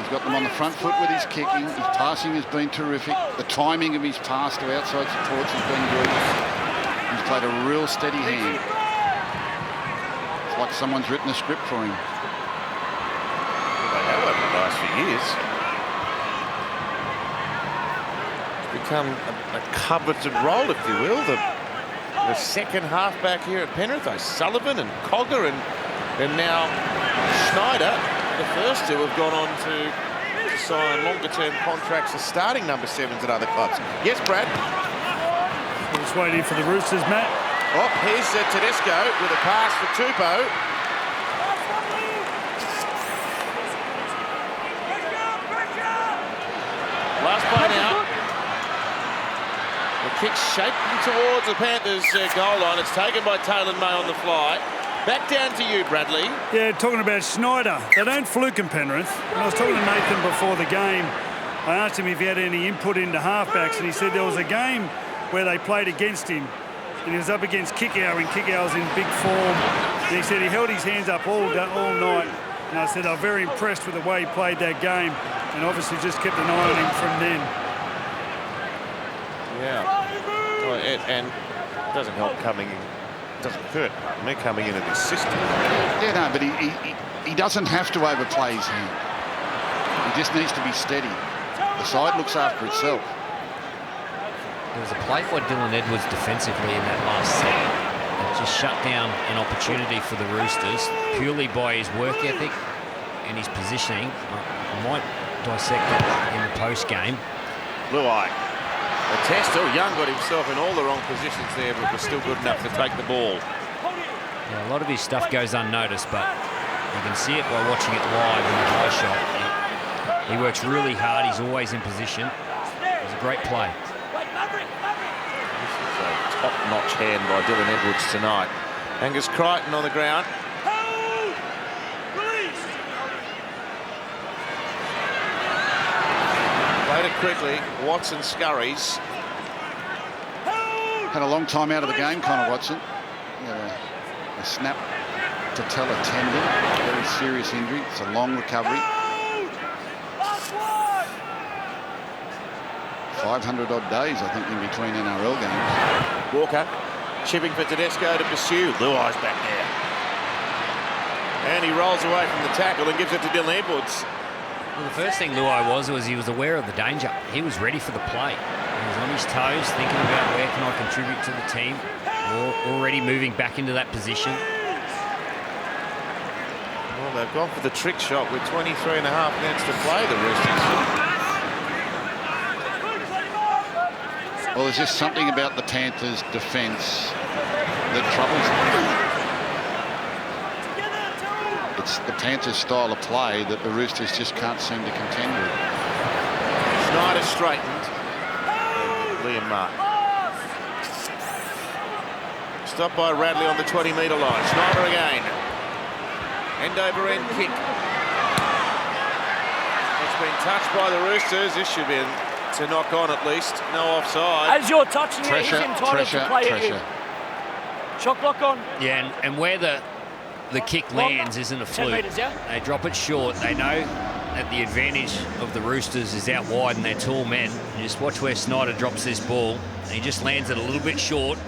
He's got them on the front foot with his kicking. His passing has been terrific. The timing of his pass to outside supports has been good. He's played a real steady hand. It's like someone's written a script for him. They have over the last few years. It's become a coveted role, if you will. The second halfback here at Penrith, Sullivan and Cogger and now Schneider. The first two have gone on to sign longer-term contracts as starting number 7s at other clubs. Yes, Brad? We're just waiting for the Roosters, Matt. Oh, here's Tedesco with a pass for Tupou. Last play now. The kick shaping towards the Panthers goal line. It's taken by Taylor May on the fly. Back down to you, Bradley. Yeah, talking about Schneider. They don't fluke in Penrith. When I was talking to Nathan before the game, I asked him if he had any input into halfbacks, and he said there was a game where they played against him, and he was up against Kickow, and Kickow's in big form. And he said he held his hands up all night. And I said I'm very impressed with the way he played that game, and obviously just kept an eye on him from then. Yeah. Well, and it doesn't help coming in. Doesn't hurt me coming into this system. Yeah, no, but he doesn't have to overplay his hand. He just needs to be steady. The side looks after itself. There was a play by Dylan Edwards defensively in that last set that just shut down an opportunity for the Roosters purely by his work ethic and his positioning. I might dissect it in the post game. Luai. The test, Young got himself in all the wrong positions there, but was still good enough to take the ball. Yeah, a lot of his stuff goes unnoticed, but you can see it by watching it live in the high shot. He works really hard. He's always in position. It was a great play. This is a top-notch hand by Dylan Edwards tonight. Angus Crichton on the ground. Played it quickly. Watson scurries. Had a long time out of the game, Connor Watson. He had a snap patella tendon, very serious injury. It's a long recovery. 500 odd days, I think, in between NRL games. Walker chipping for Tedesco to pursue. Luai's back there. And he rolls away from the tackle and gives it to Dylan Edwards. Well, the first thing Luai was he was aware of the danger. He was ready for the play. He was on his toes, thinking about where can I contribute to the team. Already moving back into that position. Well, they've gone for the trick shot with 23 and a half minutes to play, the Roosters. Well, there's just something about the Panthers' defence that troubles them. It's the Panthers' style of play that the Roosters just can't seem to contend with. Schneider straightened. Liam Martin. Stopped by Radley on the 20-metre line. Schneider again. End over end kick. It's been touched by the Roosters. This should be to knock on at least. No offside. As you're touching it, he's entitled to play it in. Shot clock on. Yeah, and where the kick lands isn't a fluke. 10 metres, yeah? They drop it short. They know that the advantage of the Roosters is out wide and they're tall men. You just watch where Schneider drops this ball. And he just lands it a little bit short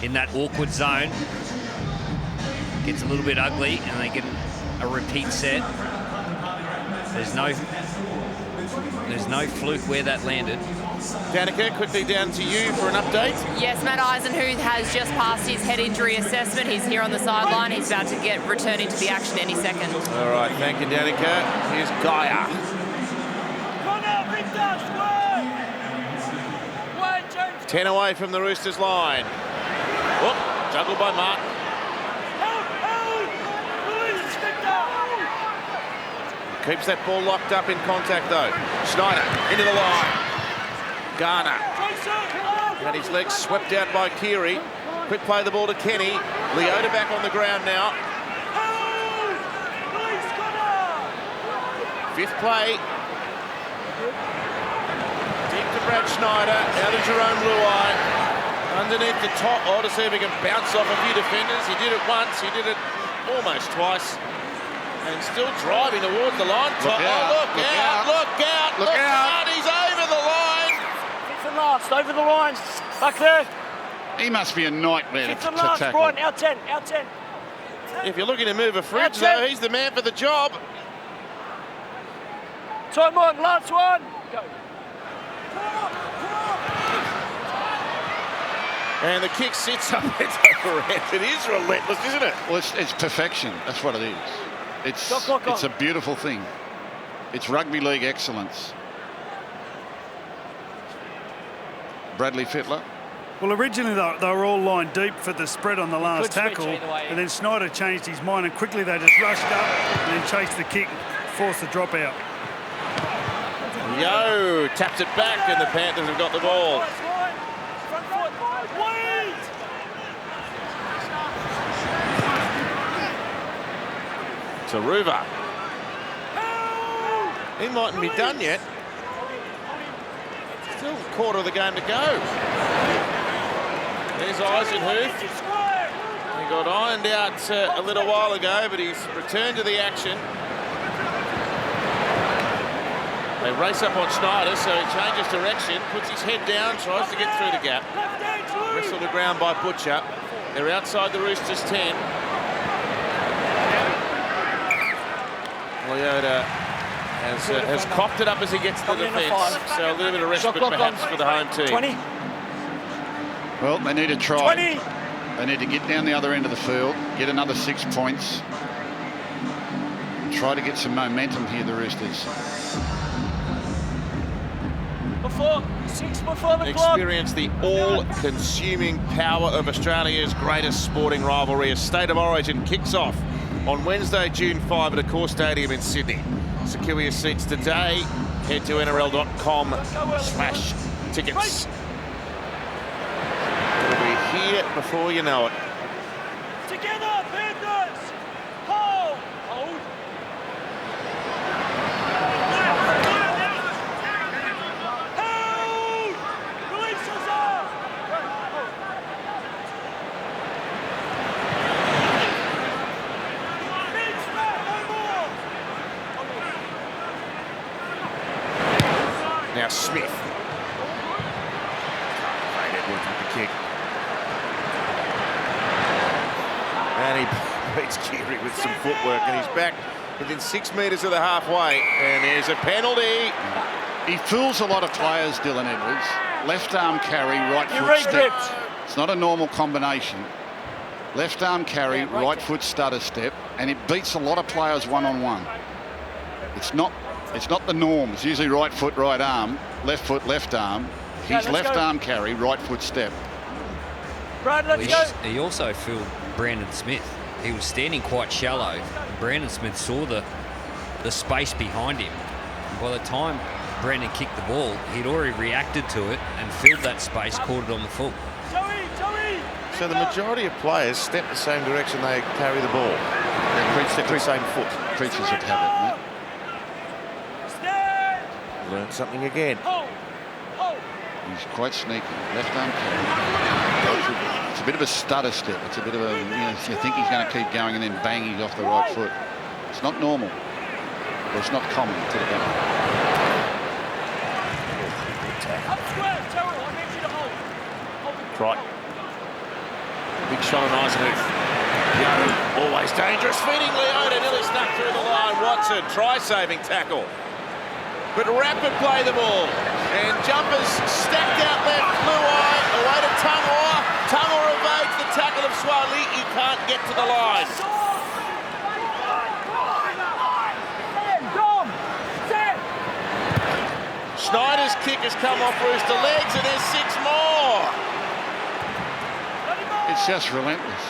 in that awkward zone. Gets a little bit ugly and they get a repeat set. There's no fluke where that landed. Danica, quickly down to you for an update. Yes, Matt Eisen, who has just passed his head injury assessment. He's here on the sideline. He's about to return into the action any second. All right, thank you, Danica. Here's Gaia. 10 away from the Roosters line. Whoop, juggled by Martin. Keeps that ball locked up in contact, though. Schneider into the line. Garner. And his legs swept out by Keary. Quick play the ball to Kenny. Leota back on the ground now. Fifth play. Deep to Brad Schneider. Out of Jerome Luai. Underneath the top. Oh, to see if he can bounce off a few defenders. He did it once. He did it almost twice. And still driving towards the line. Look out, Look out. He's over the line. Fifth and last, over the line. Back there. He must be a nightmare Fifth to and last, tackle. Brian, out 10, out 10. If you're looking to move a fridge, That's it. though, he's the man for the job. Time on, last one. Go. And the kick sits up. It's overhead. It is relentless, isn't it? Well, it's perfection. That's what it is. It's a beautiful thing. It's rugby league excellence. Bradley Fittler. Well, originally they were all lined deep for the spread on the last Good switch tackle, either way. and then Snyder changed his mind, and quickly they just rushed up and then chased the kick, forced the drop out. Yo taps it back, and the Panthers have got the ball. Front foot, wait! Taruva. He mightn't be done yet. Still a quarter of the game to go. There's Eisenhuth. He got ironed out a little while ago, but he's returned to the action. They race up on Snyder, so he changes direction, puts his head down, tries to get through the gap. Wrestled to ground by Butcher. They're outside the Roosters 10. Leota has copped it up as he gets to the defence, so a little bit of respite perhaps for the home team. 20. Well, they need to try. 20. They need to get down the other end of the field, get another 6 points, and try to get some momentum here, the Roosters. Before the clock. Experience the all-consuming power of Australia's greatest sporting rivalry. A State of Origin kicks off on Wednesday, June 5 at Accor Stadium in Sydney. Secure your seats today. Head to nrl.com/tickets. It'll be here before you know it. Together, Panthers! Hold! Hold! Hold! Release us up! Big smack, no more! Now Smith. Great Edwards with the kick. And he beats Keary with some footwork, and he's back within 6 metres of the halfway. And there's a penalty. He fools a lot of players, Dylan Edwards. Left arm carry, right foot step. It's not a normal combination. Left arm carry, right foot stutter step, and it beats a lot of players one-on-one. It's not the norm. It's usually right foot, right arm, left foot, left arm. He's left arm carry, right foot step. Brad, let's go. He also fooled Brandon Smith. He was standing quite shallow. Brandon Smith saw the space behind him. And by the time Brandon kicked the ball, he'd already reacted to it and filled that space, caught it on the full. So the majority of players step the same direction they carry the ball. They step the same foot. Creatures of habit, mate. Learned something again. He's quite sneaky. Left arm carry. It's a bit of a stutter step. It's a bit of a, you think he's going to keep going and then bang, he's off the right foot. It's not normal. Or it's not common to the game. Right. Big shot on Eisenhuth. Always dangerous. Feeding Leota, nearly snuck through the line. Watson, try-saving tackle. But rapid play the ball. And jumpers stacked out left. Luai away to Tungor. Tungor evades the tackle of Swali. He can't get to the line. Snyder's kick has come off Rooster legs, and there's 6 more. It's just relentless.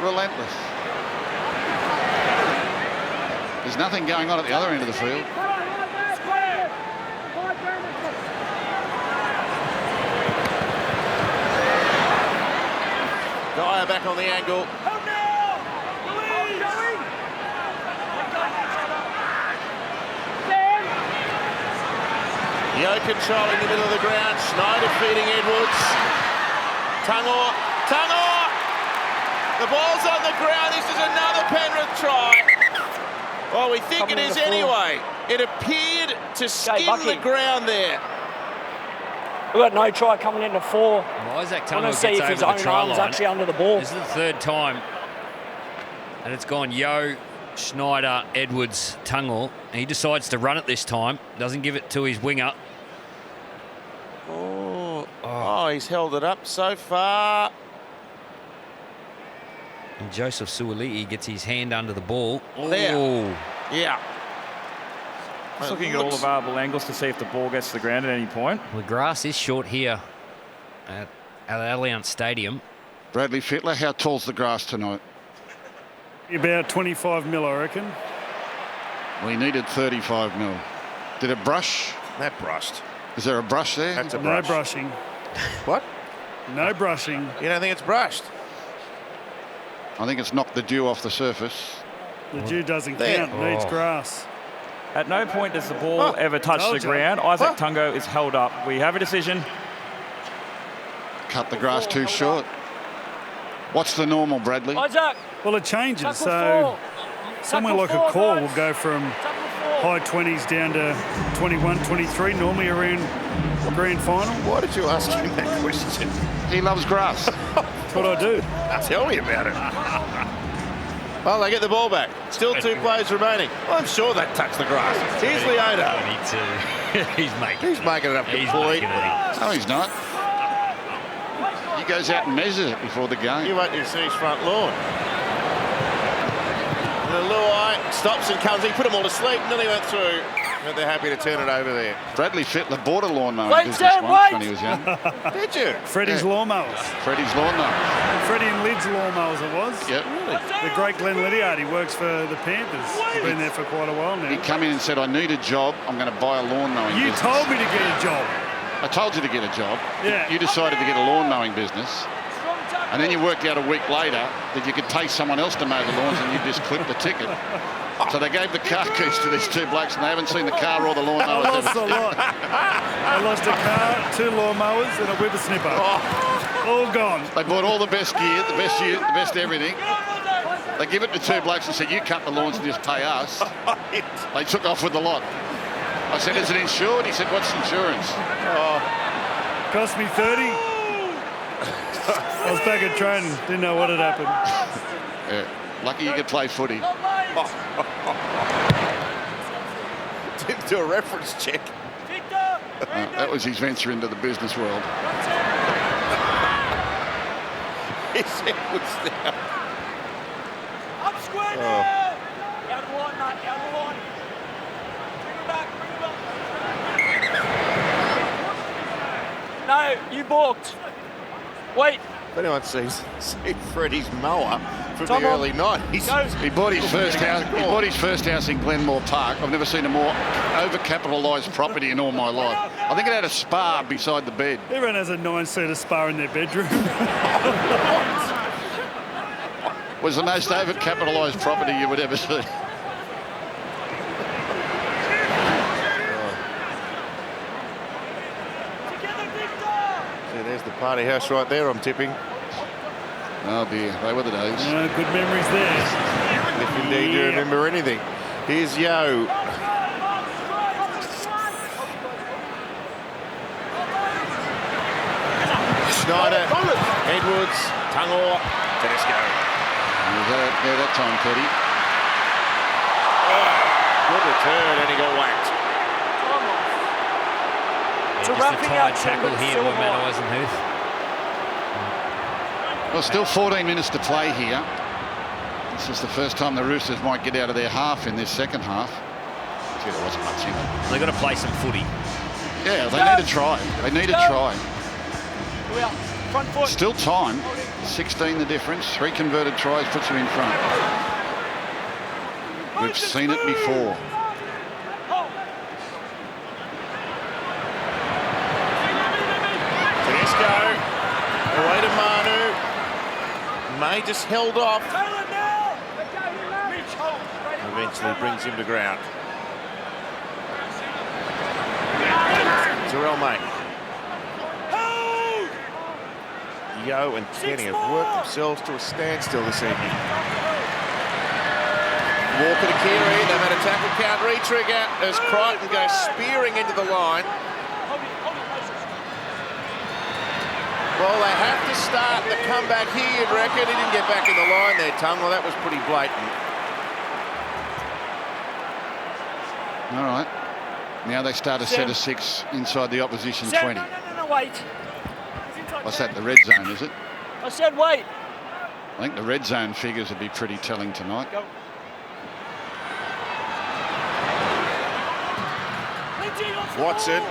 Relentless. There's nothing going on at the other end of the field. Dyer back on the angle. Yo controlling the middle of the ground. Snyder feeding Edwards. Tungor. The ball's on the ground. This is another Penrith try. Well, we think it is anyway. It appeared to skim the ground there. We've got no try coming into 4. Well, Isaac I Tungo want gets to see if over his the own try arm's line. actually under the ball. This is the 3rd time. And it's gone Yo, Schneider, Edwards, Tungle. And he decides to run it this time. Doesn't give it to his winger. Oh, he's held it up so far. And Joseph Suoli'i gets his hand under the ball. There. Oh. Yeah. Just looking at all available angles to see if the ball gets to the ground at any point. The grass is short here at Allianz Stadium. Bradley Fittler, how tall's the grass tonight? About 25 mil, I reckon. We needed 35 mil. Did it brush? That brushed. Is there a brush there? That's a No brush. brushing. What? No brushing. You don't think it's brushed? I think it's knocked the dew off the surface. The dew doesn't There. count. Needs grass. At no point does the ball ever touch the ground. Isaac Tungo is held up. We have a decision. Cut the grass too short. What's the normal, Bradley? Isaac, Well, it changes. tackle So 4. somewhere like Tackle a 4, call guys. will go from Tackle 4. high 20s down to 21, 23, normally around grand final. Why did you ask him that question? He loves grass. That's what I do. Tell me about it. Well, they get the ball back. Still 2 players remaining. Well, I'm sure that touched the grass. Here's Leota. He's making it up complete. No, he's not. He goes out and measures it before the game. You wait till you see his front lawn. The Luai stops and comes. He put them all to sleep, nearly went through. But they're happy to turn it over there. Bradley Fittler bought a lawnmower Wait, business Sam, once wait! when he was young. Did you? Freddie's lawnmowers. Freddie's lawnmower. Freddie and Lid's lawnmowers it was. Yep. The great Glenn Lydiard, he works for the Panthers. He's been there for quite a while He now. come in and said, I need a job. I'm going to buy a lawn mowing You business. told me to get a job. I told you to get a job. Yeah. You decided to get a lawn mowing business. And then you worked out a week later that you could pay someone else to mow the lawns and you just clipped the ticket. So they gave the car keys to these 2 blokes and they haven't seen the car or the lawn I mowers lost a ever. lot. I lost a car, 2 lawnmowers, and a whippersnipper. All gone. They bought all the best gear, the best everything. They give it to 2 blokes and said, you cut the lawns and just pay us. They took off with the lot. I said, is it insured? He said, what's insurance? Cost me 30. I was back at training, didn't know what had happened. Yeah. Lucky you could play footy. Didn't do a reference check. That was his venture into the business world. He said it was there. Up square there. Out of the line, mate. Out of the line. Bring it back. Bring it back. No, you balked. Wait. If anyone sees Freddie's mower from Tom the on. early 90s. Go. He bought his first house. He bought his first house in Glenmore Park. I've never seen a more overcapitalised property in all my life. I think it had a spa beside the bed. Everyone has a 9-seater spa in their bedroom. It was the most overcapitalised property you would ever see. See, there's the party house right there, I'm tipping. Oh dear, they were the days. Good memories there. If indeed you remember anything. Here's Yo. Schneider, Edwards, Tungor, Tedesco. There that time, Teddy. Good return, and he got whacked. It's a Just a roughing tight action, tackle but here still by Matt high. Eisenhuth. Well, still 14 minutes to play here. This is the first time the Roosters might get out of their half in this second half. Gee, there wasn't much in it. They've got to play some footy. Yeah, they need a try. They need a try. We are. Front foot. Still time. 16 the difference. 3 converted tries puts you in front. We've seen it before. Tedesco, away to Manu. May just held off. Eventually brings him to ground. Terrell May. Yo and Kenny have worked themselves to a standstill this evening. Walker to Keary, they've had a tackle count re-trigger as Crichton goes spearing into the line. Well, they have to start the comeback here, you'd reckon. He didn't get back in the line there, Tongue. Well, that was pretty blatant. All right. Now they start a set of 6 inside the opposition 20. No, wait. What's that, the red zone, is it? I said wait. I think the red zone figures will be pretty telling tonight. Go. Watson.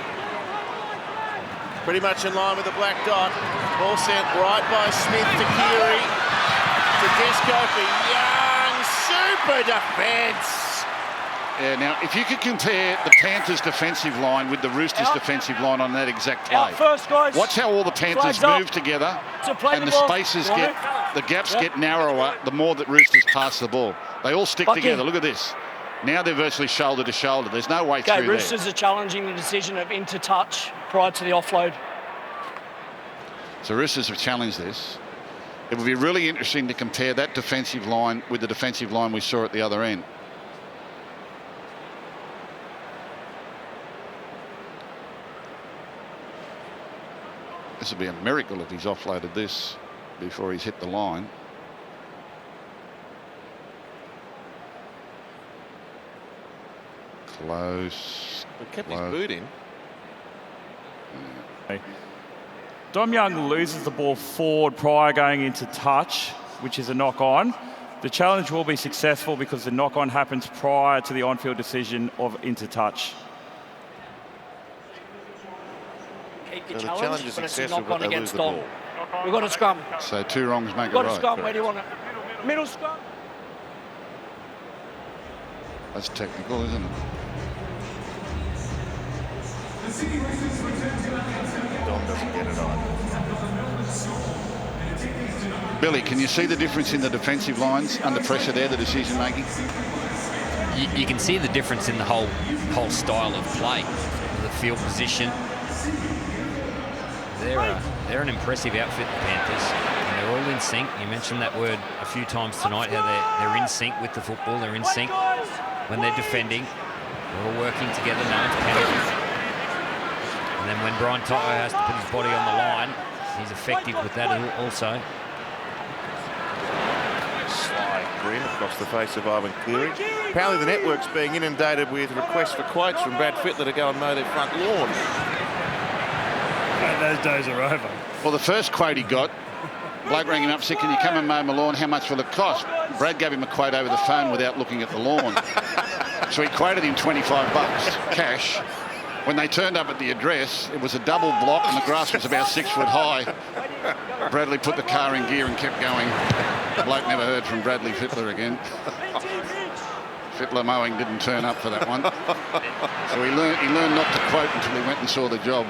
Pretty much in line with the black dot. Ball sent right by Smith to Keary. To Disco for Young. Super defence. Yeah, now, if you could compare the Panthers' defensive line with the Roosters' defensive line on that exact play. First, guys. Watch how all the Panthers move together and the spaces the gaps get narrower the more that Roosters pass the ball. They all stick together. Look at this. Now they're virtually shoulder to shoulder. There's no way through Roosters there. are challenging the decision of into touch prior to the offload. So Roosters have challenged this. It would be really interesting to compare that defensive line with the defensive line we saw at the other end. This would be a miracle if he's offloaded this before he's hit the line. Close. He kept his boot in. Dom Young loses the ball forward prior going into touch, which is a knock-on. The challenge will be successful because the knock-on happens prior to the on-field decision of into touch. The challenge is successful, but they lose the ball. We've got a scrum. So 2 wrongs make a We've got right. a scrum. Where do you want it? Middle scrum. That's technical, isn't it? Dom doesn't get it on. Billy, can you see the difference in the defensive lines under pressure there, the decision making? You can see the difference in the whole style of play, the field position. They're an impressive outfit, the Panthers. And they're all in sync. You mentioned that word a few times tonight, how they're in sync with the football. They're in sync when they're defending. They're all working together, no one's panicking. And then when Brian Toto has to put his body on the line, he's effective with that also. Sly grin across the face of Ivan Cleary. Apparently the network's being inundated with requests for quotes from Brad Fittler to go and mow their front lawn. Those days are over. Well, the first quote he got, bloke rang him up, said, "Can you come and mow my lawn? How much will it cost?" Brad gave him a quote over the phone without looking at the lawn. So he quoted him $25 cash. When they turned up at the address, it was a double block and the grass was about 6 foot high. Bradley put the car in gear and kept going. The bloke never heard from Bradley Fittler again. Fittler mowing didn't turn up for that one. So he learned not to quote until he went and saw the job.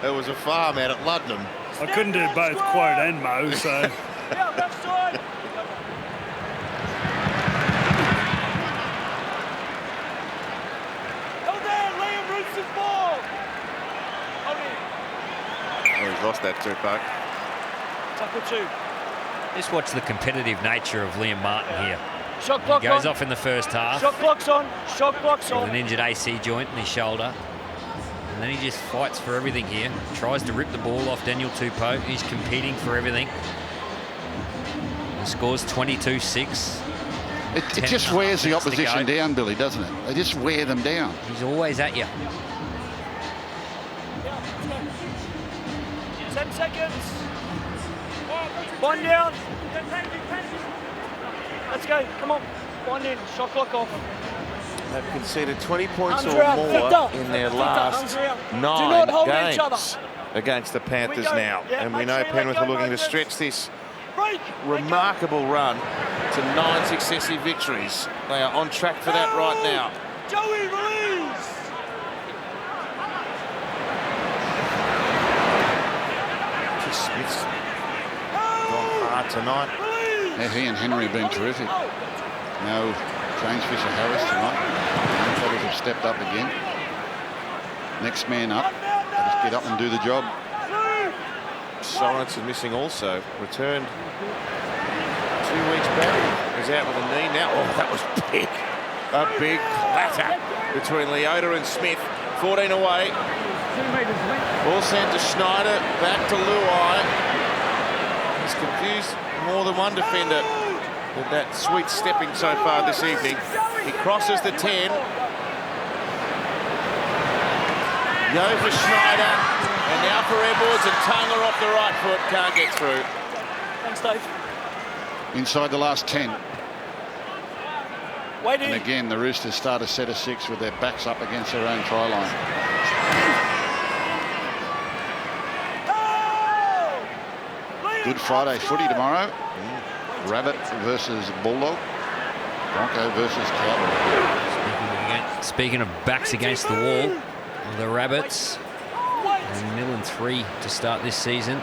There was a farm out at Luddenham. I couldn't do both quote and mow, so... Oh, he's lost that too, Park. Tackle 2. Just watch the competitive nature of Liam Martin here. Shot clock He goes on. off in the first half. Shot clock's on. Shot clock's With on. an injured AC joint in his shoulder. And then he just fights for everything here. Tries to rip the ball off Daniel Tupou. He's competing for everything. The score's 22-6. It just wears the opposition down, Billy, doesn't it? They just wear them down. He's always at you. 10 seconds. 1 down. Let's go. Come on. 1 in. Shot clock off. They've conceded 20 points Arms around. or Flipped more up. in their Flipped up. last Arms around. Do 9 not hold each other. games against the Panthers go. now. Yeah, And we make know sure you let Penrith go, are looking to Moses. stretch this Break. remarkable run to 9 successive victories. They are on track for that right now. Joey, release. Smith's gone hard tonight. Yeah, he and Henry have been terrific. No James Fisher-Harris tonight. The fellas have stepped up again. Next man up. They just get up and do the job. Sorensen missing also. Returned 2 weeks back. He's out with a knee now. Oh, that was big. A big clatter between Leota and Smith. 14 away. Ball sent to Schneider. Back to Luai. He's confused more than one defender with that sweet stepping so far this evening. He crosses the 10. Yo for Schneider, and now for Edwards, and Tunga off the right foot, can't get through. Thanks, Dave. Inside the last 10. Wait And in. again, the Roosters start a set of 6 with their backs up against their own try line. Good Friday footy tomorrow. Rabbit versus Bulldog. Bronco versus Cowboy. Speaking of backs against the wall, the Rabbits are 0-3 to start this season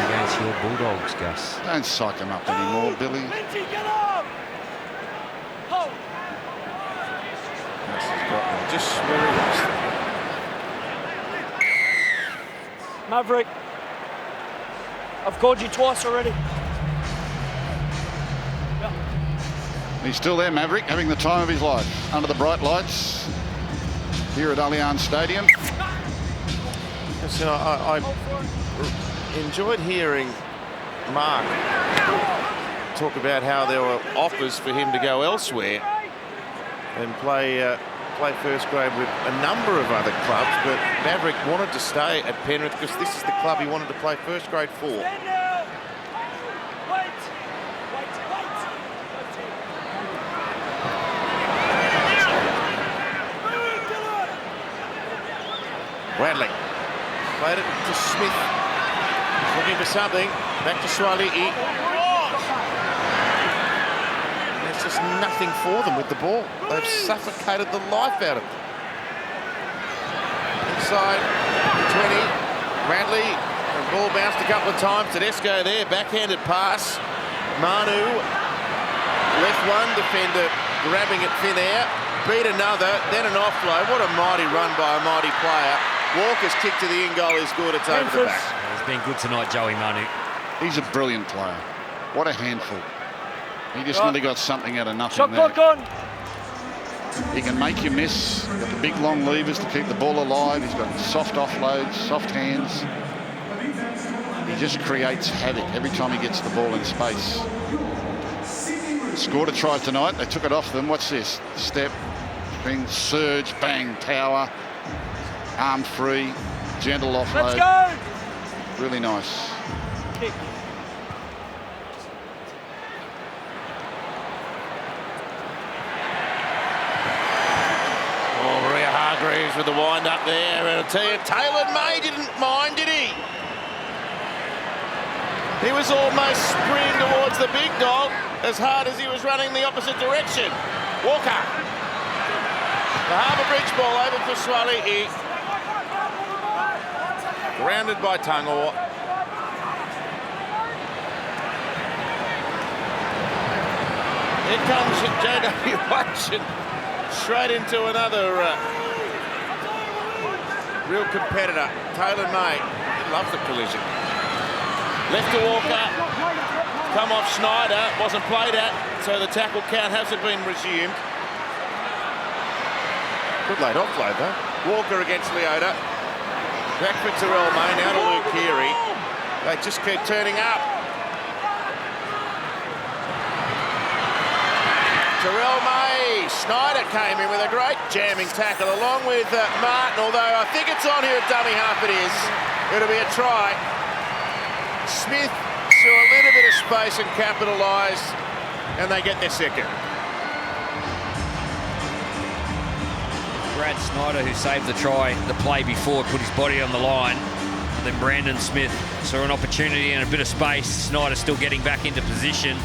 against your Bulldogs, Gus. Don't psych them up anymore, Billy. Just very nice. Maverick, I've called you twice already. He's still there, Maverick, having the time of his life under the bright lights here at Allianz Stadium. Listen, I enjoyed hearing Mark talk about how there were offers for him to go elsewhere and play first grade with a number of other clubs, but Maverick wanted to stay at Penrith because this is the club he wanted to play first grade for. Bradley played it to Smith. He's looking for something. Back to Swali'i. There's just nothing for them with the ball. They've suffocated the life out of them. Inside 20. Bradley. The ball bounced a couple of times. Tedesco there. Backhanded pass. Manu. Left one defender grabbing at thin air. Beat another. Then an offload. What a mighty run by a mighty player. Walker's kick to the in goal is good. It's over the back. He's been good tonight, Joey Manu. He's a brilliant player. What a handful. He just nearly got something out of nothing Shot there. clock on. He can make you miss. He's got the big long levers to keep the ball alive. He's got soft offloads, soft hands. He just creates havoc every time he gets the ball in space. Scored a try tonight. They took it off them. What's this? Step, spin, surge, bang, power. Arm free, gentle offload. Let's go. Really nice. Kick. Oh, Maria Hargreaves with the wind up there. And I'll tell you, Taylor May didn't mind, did he? He was almost sprinting towards the big dog as hard as he was running the opposite direction. Walker. The Harbour Bridge ball over for Swali'i. Grounded by Tungor. Here comes J.W. Watson straight into another real competitor, Taylor May. He loves the collision. Left to Walker. Come off Schneider. Wasn't played at, so the tackle count hasn't been resumed. Good late offload though. Walker against Leota. Back for Terrell May, now to Luke Keary. They just keep turning up. Terrell May, Schneider came in with a great jamming tackle along with Martin, although I think it's on here at dummy half it is. It'll be a try. Smith saw a little bit of space and capitalised, and they get their second. Brad Snyder, who saved the try the play before, put his body on the line. And then Brandon Smith saw an opportunity and a bit of space. Snyder still getting back into position.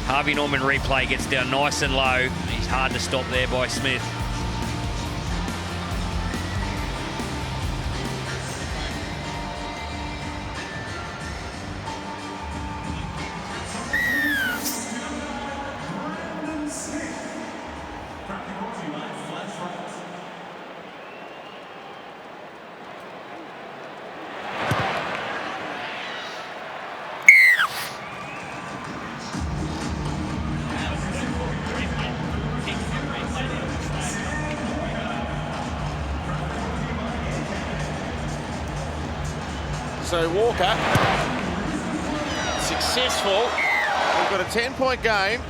Harvey Norman replay gets down nice and low. He's hard to stop there by Smith. So Walker, successful. We've got a 10-point game,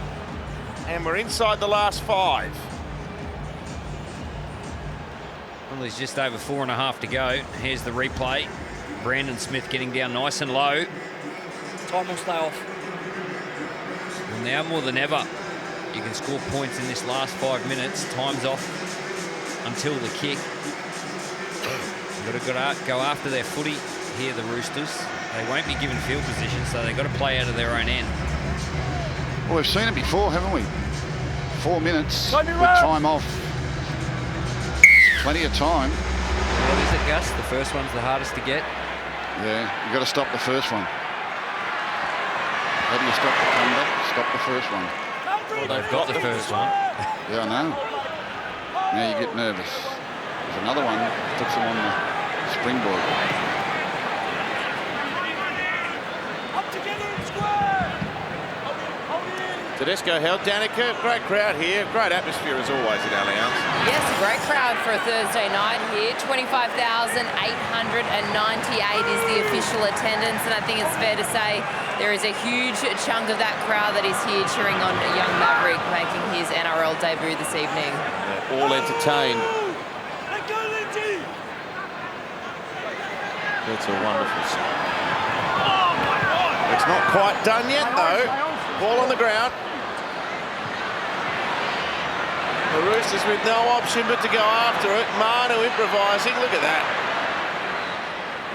and we're inside the last 5. Well, there's just over 4.5 to go. Here's the replay. Brandon Smith getting down nice and low. Time will stay off. And now more than ever, you can score points in this last 5 minutes. Time's off until the kick. You've got to go after their footy here, the Roosters. They won't be given field position, so they've got to play out of their own end. Well, we've seen it before, haven't we? 4 minutes with time off. Plenty of time. What is it, Gus? The first one's the hardest to get. Yeah, you've got to stop the first one. How do you stop the comeback? Stop the first one. Well, they've got the first one. Yeah, I know. Now you get nervous. There's another one that puts them on the springboard. Tedesco held Danica. Great crowd here. Great atmosphere as always at Allianz. Yes, a great crowd for a Thursday night here. 25,898 is the official attendance, and I think it's fair to say there is a huge chunk of that crowd that is here cheering on a young Maverick making his NRL debut this evening. They're all entertained. That's a wonderful song. It's not quite done yet, though. Ball on the ground. The Roosters with no option but to go after it. Manu improvising. Look at that.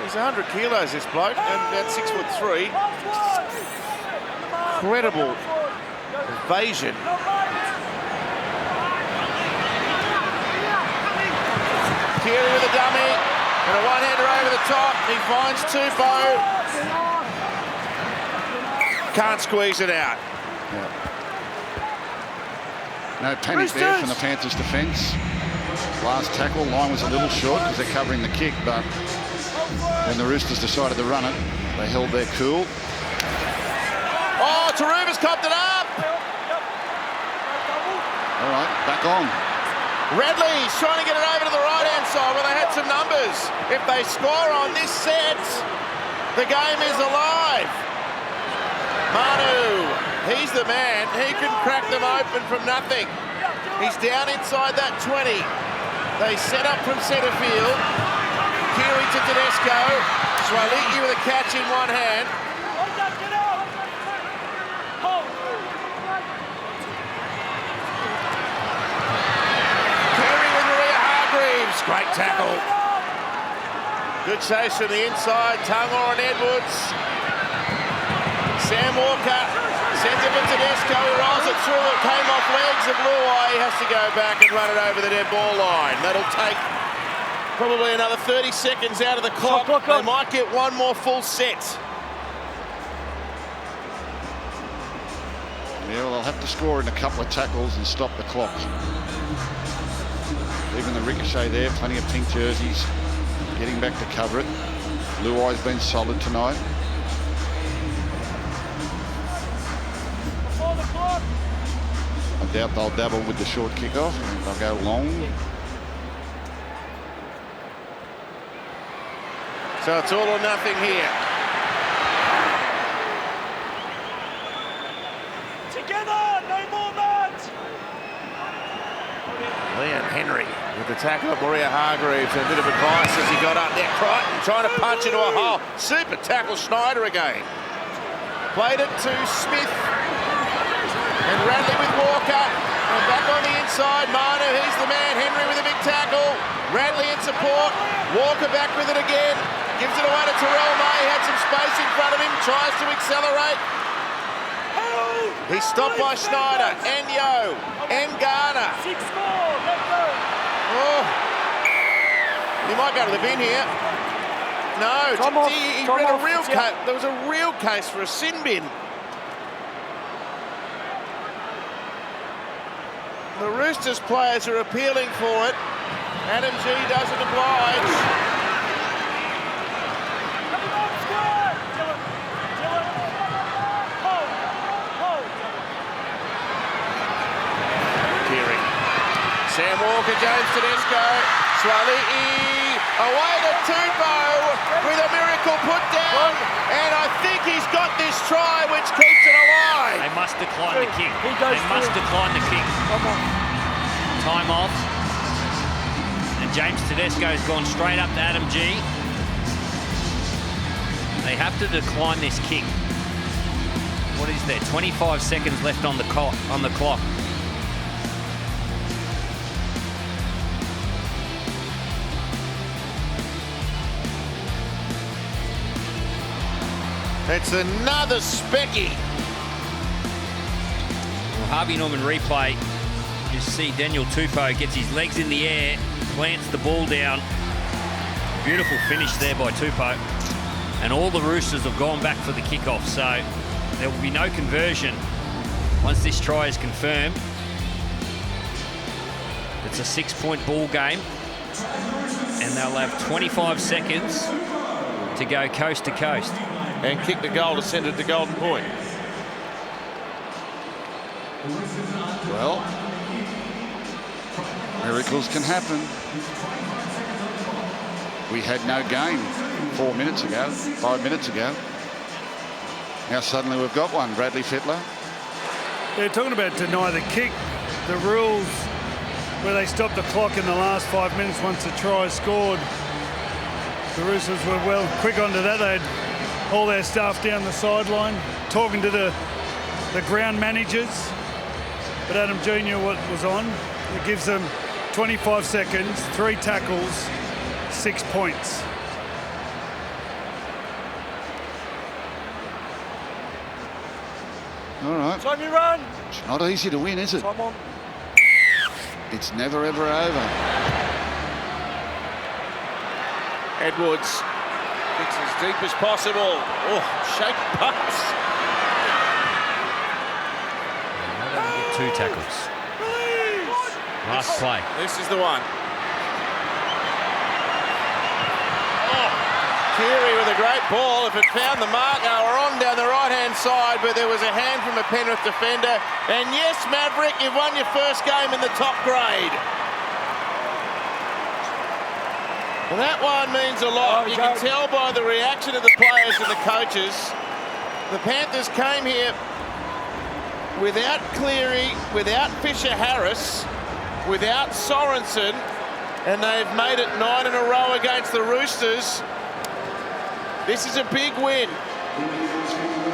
He's 100 kilos, this bloke, and about 6'3". Incredible evasion. Keely with a dummy. And a one-hander over the top. He finds Tupou. Can't squeeze it out. Yeah. No panic there from the Panthers defence. Last tackle, line was a little short because they're covering the kick, but when the Roosters decided to run it, they held their cool. Oh, Taruva's copped it up. All right, back on. Radley's trying to get it over to the right-hand side where they had some numbers. If they score on this set, the game is alive. Manu, he's the man. He can crack them open from nothing. He's down inside that 20. They set up from centre field. Keely to Tedesco. Swaliti with a catch in one hand. Great tackle. Good chase from the inside. Tungor and Edwards. Sam Walker sends it to Tedesco. He rolls it through. It came off legs of Luai. He has to go back and run it over the dead ball line. That'll take probably another 30 seconds out of the clock. They might get one more full set. Yeah, well, they'll have to score in a couple of tackles and stop the clock. Even the ricochet there, plenty of pink jerseys, getting back to cover it. Luai's been solid tonight. I doubt they'll dabble with the short kickoff. They'll go long. So it's all or nothing here. Together, no more mad. Leon Henry with the tackle of Maria Hargreaves and a bit of advice as he got up there. Crichton trying to punch into a hole. Super tackle Schneider again. Played it to Smith. And Radley with Walker. And back on the inside, Manu, he's the man. Henry with a big tackle. Radley in support. Walker back with it again. Gives it away to Terrell May. Had some space in front of him. Tries to accelerate. He's stopped by Schneider. And Yo. And Garner. Oh. He might go to the bin here. No. He read a real case. There was a real case for a sin bin. The Roosters players are appealing for it. Adam G doesn't oblige. Sam Walker, James Tedesco, Swaliti, Away to Tupou with a miracle put down. And I think he's got this try, which keeps it alive. They must decline the kick. He goes They must through. decline the kick. Come on. Time off. And James Tedesco's gone straight up to Adam G. They have to decline this kick. What is there? 25 seconds left on the clock. It's another specky. Well, Harvey Norman replay. You see Daniel Tupou gets his legs in the air, plants the ball down. Beautiful finish there by Tupou. And all the Roosters have gone back for the kickoff, so there will be no conversion once this try is confirmed. It's a 6-point ball game, and they'll have 25 seconds to go coast to coast. And kick the goal to send it to Golden Point. Well, miracles can happen. We had no game 4 minutes ago, 5 minutes ago. Now suddenly we've got one. Bradley Fittler. They're talking about deny the kick. The rules where they stop the clock in the last 5 minutes once the try is scored. The Roosters were well quick onto that. They had all their staff down the sideline talking to the ground managers. But Adam Jr. was on. It gives them 25 seconds, 3 tackles, 6 points. All right. Time you run. It's not easy to win, is it? Time on. It's never, ever over. Edwards kicks as deep as possible. Oh, shake pucks. Get 2 tackles. Last play. This is the one. Keary with a great ball. If it found the mark, they were on down the right-hand side, but there was a hand from a Penrith defender. And yes, Maverick, you've won your first game in the top grade. Well, that one means a lot. You can tell by the reaction of the players and the coaches. The Panthers came here without Cleary, without Fisher-Harris, without Sorensen, and they've made it 9 in a row against the Roosters. This is a big win.